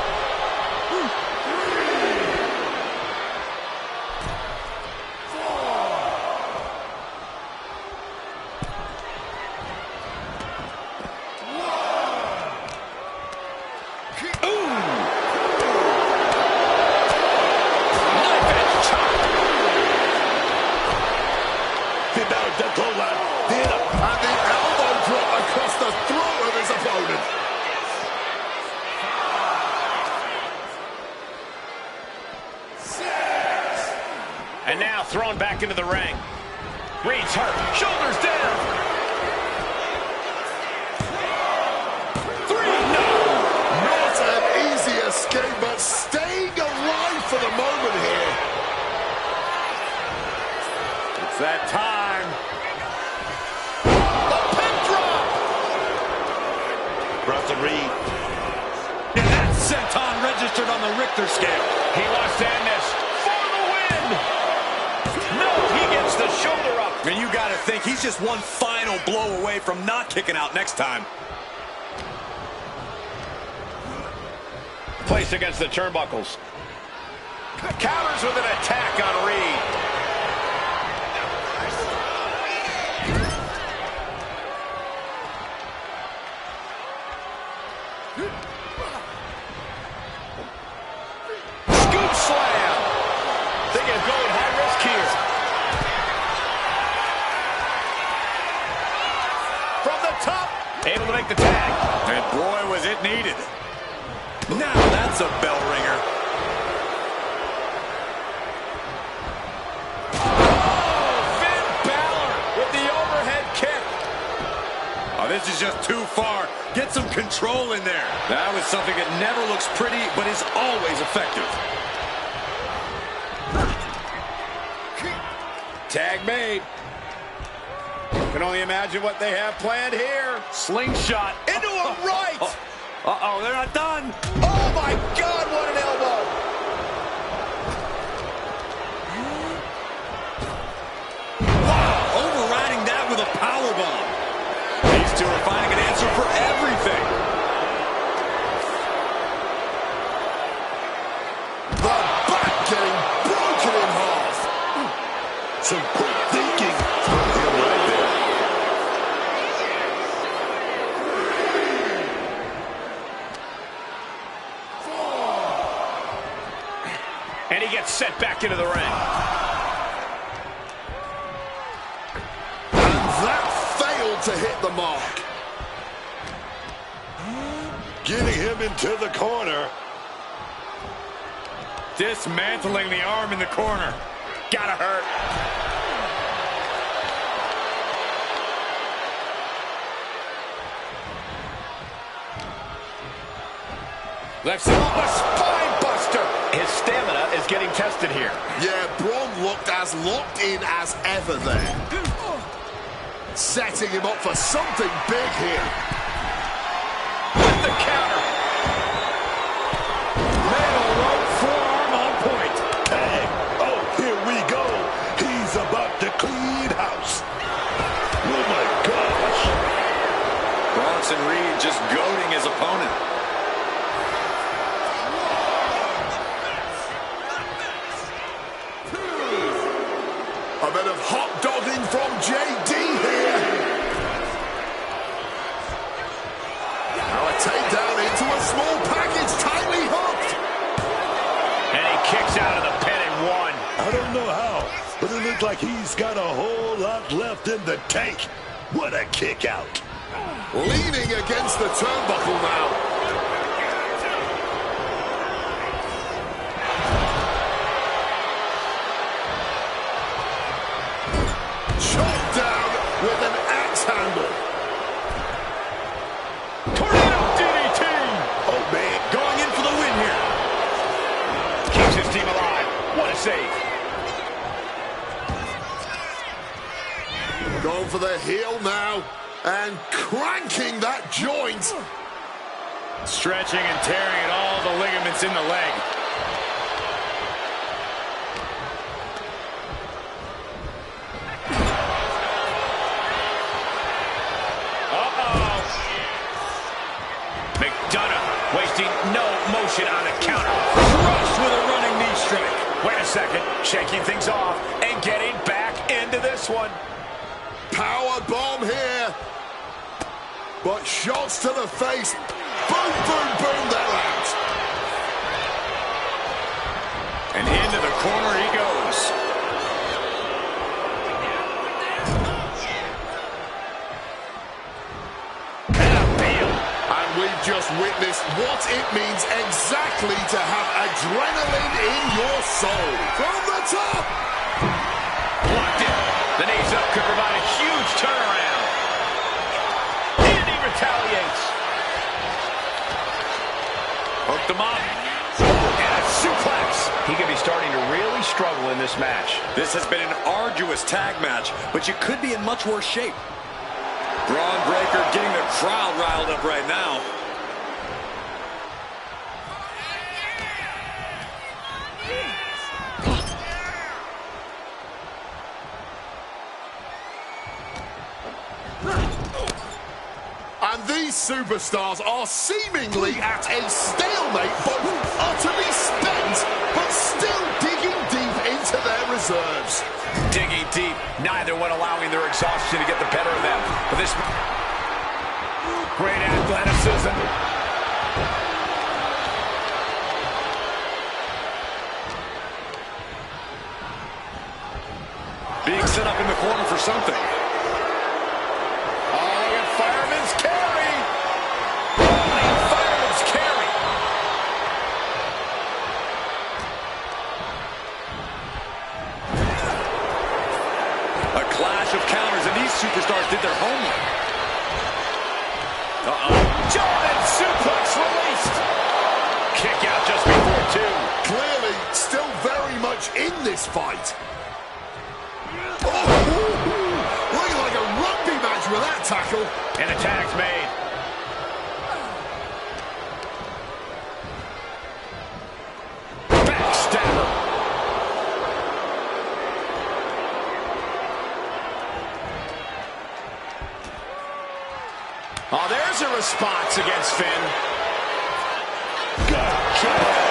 And the elbow drop across the throat of his opponent. And now thrown back into the ring. Reed's hurt. Shoulders down. 3, no. Not an easy escape, but staying alive for the moment here. It's that time. The pin drop. Bronson Reed. And that senton registered on the Richter scale. He wants to end this for the win. No, he gets the shoulder up. And you got to think he's just one final blow away from not kicking out next time. Placed against the turnbuckles. Counters with an attack on Reed. Scoop slam. Thinking of going high risk here. From the top. Able to make the tag. And boy, was it needed. Now that's a bell ringer. Oh, Finn Balor with the overhead kick. Oh, this is just too far. Get some control in there. That was something that never looks pretty, but is always effective. Tag made. Can only imagine what they have planned here. Slingshot into a right. Uh-oh, they're not done. Oh, my God, what an elbow. Wow, overriding that with a powerbomb. These two are finding an answer for everything. The back getting broken in half. Some quick thinking from him right there. And he gets set back into the ring. And that failed to hit the mark. Getting him into the corner. Dismantling the arm in the corner. Gotta hurt. Left him up, a spine buster. His stamina is getting tested here. Yeah, Braun looked as locked in as ever there. Setting him up for something big here. With the counter. Middle rope forearm on point. Hey, oh, here we go. He's about to clean house. Oh, my gosh. Bronson Reed just goading his opponent. A bit of hot dogging from JD here. Now a takedown into a small package, tightly hooked. And he kicks out of the pin and one. I don't know how, but it looks like he's got a whole lot left in the tank. What a kick out. Leaning against the turnbuckle now. Chop down with an axe handle. Tornado DDT. Oh, man. Going in for the win here. Keeps his team alive. What a save. Going for the heel now and cranking that joint. Stretching and tearing at all the ligaments in the leg. McDonough wasting no motion on a counter. Crushed with a running knee strike. Wait a second. Shaking things off and getting back into this one. Power bomb here. But shots to the face. Boom, boom, boom, they're out. And into the corner he goes. And we've just witnessed what it means exactly to have adrenaline in your soul. From the top. Blocked it. The knees up could provide a huge turnaround. And he retaliates. Hooked him up. And a suplex. He could be starting to really struggle in this match. This has been an arduous tag match, but you could be in much worse shape. Braun Breaker getting the crowd riled up right now. And these superstars are seemingly at a stalemate, both utterly spent, but still digging deep into their reserves. Digging deep, neither one allowing their exhaustion to get the better of them. But this great athleticism. Being set up in the corner for something. Oh, look at Fireman's carry. Rolling Fireman's carry. A clash of counters, and these superstars did their homework. German suplex released. Kick out just before two. Clearly, still very much in this fight. Oh, looking like a rugby match with that tackle. And the tag's made. Backstabber. Oh, there's a response against Finn. Gotcha.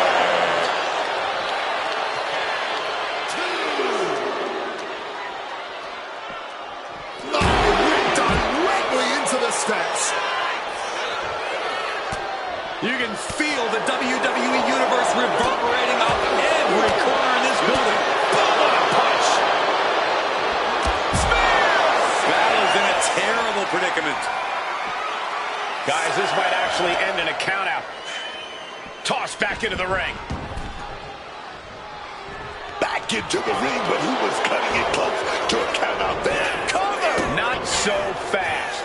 Steps. You can feel the WWE Universe reverberating up every corner in this building. Boom, what a punch. Spear! Battle's in a terrible predicament. Guys, this might actually end in a countout. Tossed back into the ring. Back into the ring, but he was cutting it close to a countout there. Cover! Not so fast.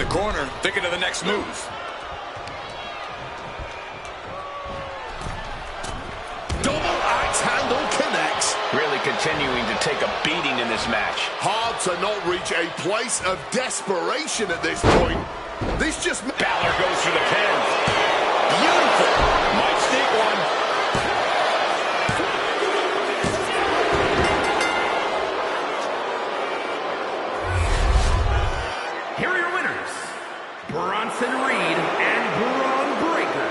the corner, thinking of the next move. Double axe handle connects. Really continuing to take a beating in this match. Hard to not reach a place of desperation at this point. This just... Balor goes for the pin. Beautiful. Might sneak one. Here are your winners, Bronson Reed and Braun Breaker.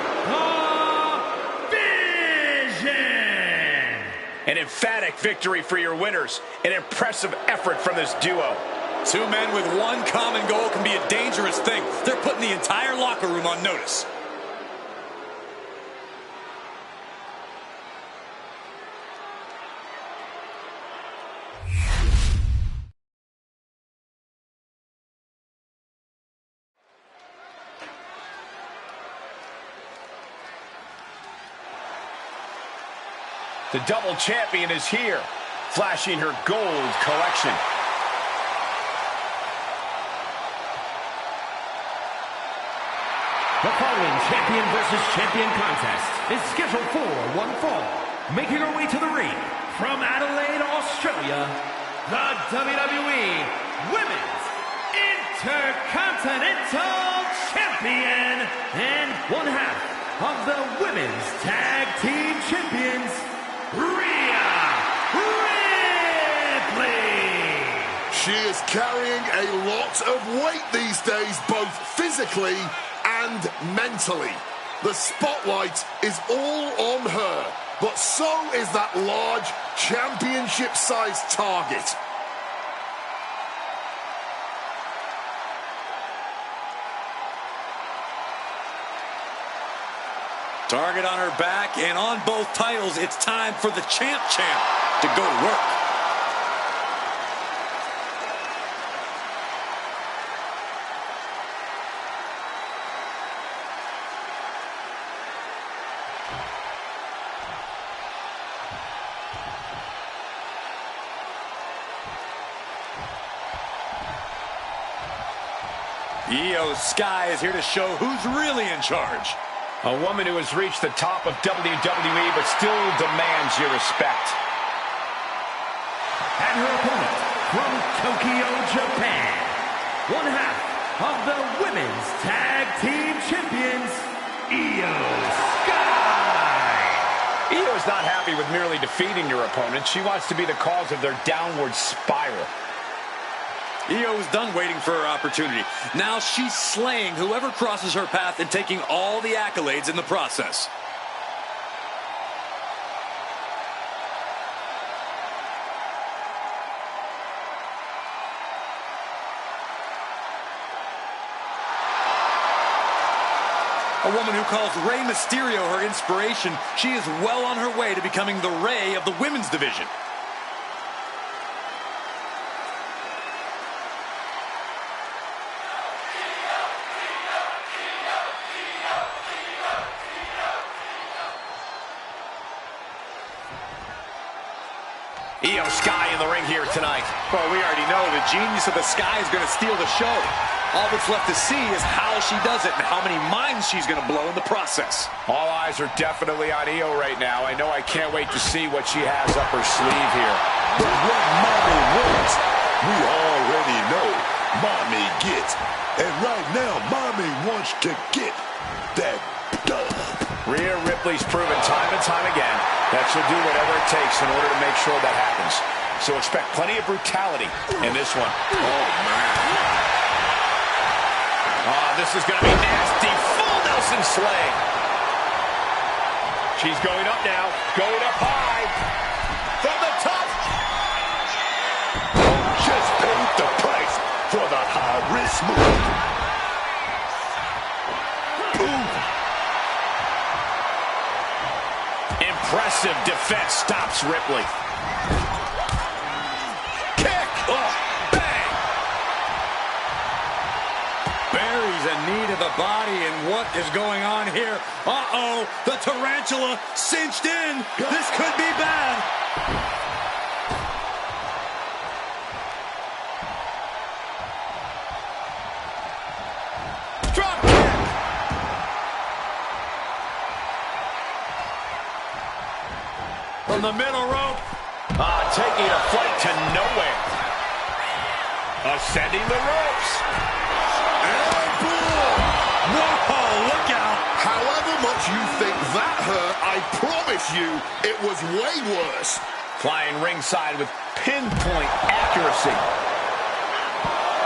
Vision! An emphatic victory for your winners. An impressive effort from this duo. Two men with one common goal can be a dangerous thing. They're putting the entire locker room on notice. The double champion is here, flashing her gold collection. The following champion versus champion contest is scheduled for one fall. Making her way to the ring from Adelaide, Australia, the WWE Women's Intercontinental Champion and one half of the Women's Tag Team Champions, Rhea Ripley. She is carrying a lot of weight these days, both physically and mentally. The spotlight is all on her, but so is that large championship-sized target. Target on her back, and on both titles, it's time for the champ to go to work. Io Sky is here to show who's really in charge. A woman who has reached the top of WWE but still demands your respect. And her opponent from Tokyo, Japan, one half of the Women's Tag Team Champions, Io Sky. Io is not happy with merely defeating your opponent. She wants to be the cause of their downward spiral. Io is done waiting for her opportunity. Now she's slaying whoever crosses her path and taking all the accolades in the process. A woman who calls Rey Mysterio her inspiration, she is well on her way to becoming the Rey of the women's division. Io Sky in the ring here tonight. Well, we already know the genius of the Sky is going to steal the show. All that's left to see is how she does it and how many minds she's going to blow in the process. All eyes are definitely on Io right now. I know I can't wait to see what she has up her sleeve here. But what Mommy wants, we already know Mommy gets. And right now, Mommy wants to get that dub. Rhea Ripley's proven time and time again that she'll do whatever it takes in order to make sure that happens. So expect plenty of brutality in this one. Oh, man. Oh, this is going to be nasty. Full Nelson slaying. She's going up now. Going up high. From the top. Just paid the price for the high-risk move. Boom. Impressive defense stops Ripley. Kick! Oh, bang! Buries a knee to the body, and what is going on here? Uh-oh, the tarantula cinched in. This could be bad. from the middle rope. Taking a flight to nowhere. Ascending the ropes. Whoa, look out. However much you think that hurt, I promise you it was way worse. Flying ringside with pinpoint accuracy.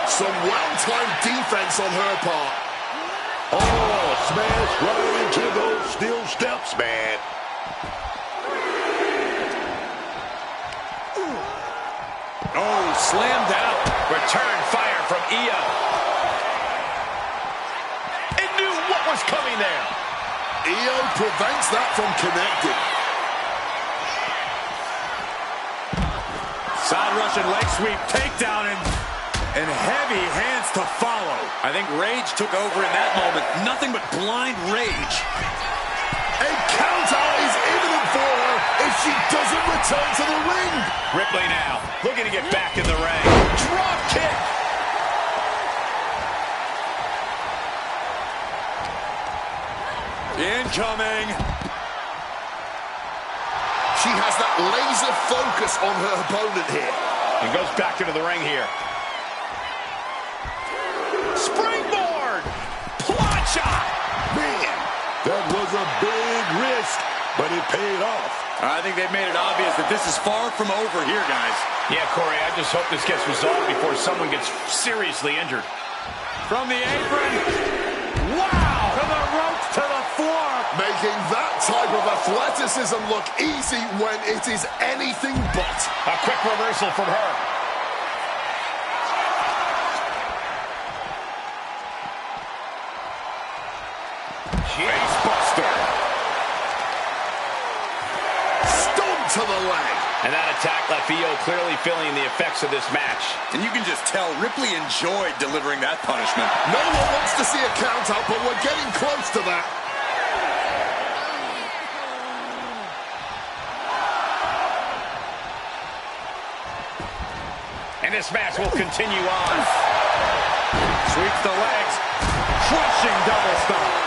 Some well-timed defense on her part. Oh, smash right into those steel steps, man. Oh, slammed out. Return fire from Io. It knew what was coming there. Io prevents that from connecting. Side Russian leg sweep, takedown, and heavy hands to follow. I think rage took over in that moment. Nothing but blind rage. A countout is imminent for her if she doesn't return to the ring. Ripley now, looking to get back in the ring. Drop kick. Incoming. She has that laser focus on her opponent here. And goes back into the ring here. Springboard! Plancha! Man, that was a big risk, but it paid off. I think they've made it obvious that this is far from over here, guys. Yeah, Corey, I just hope this gets resolved before someone gets seriously injured. From the apron. Wow! To the ropes, to the floor. Making that type of athleticism look easy when it is anything but. A quick reversal from her. Face buster. Stomp to the leg. And that attack left Io clearly feeling the effects of this match. And you can just tell Ripley enjoyed delivering that punishment. No one wants to see a count out, but we're getting close to that. And this match will continue on. Sweeps the legs. Crushing double stomp.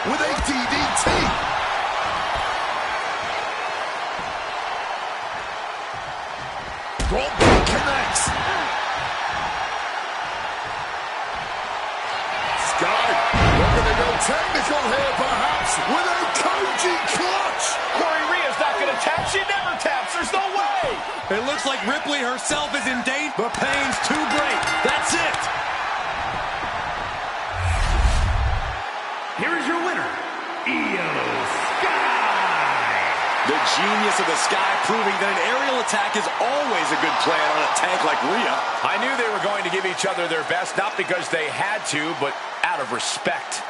With a DDT. Drop kick connects. Sky looking to go technical here, perhaps, with a Koji clutch. Corey Rhea's not going to tap. She never taps. There's no way. It looks like Ripley herself is in danger. The pain's too great. That's it. Here is your winner, Io Sky. The genius of the Sky proving that an aerial attack is always a good plan on a tank like Rhea. I knew they were going to give each other their best, not because they had to, but out of respect.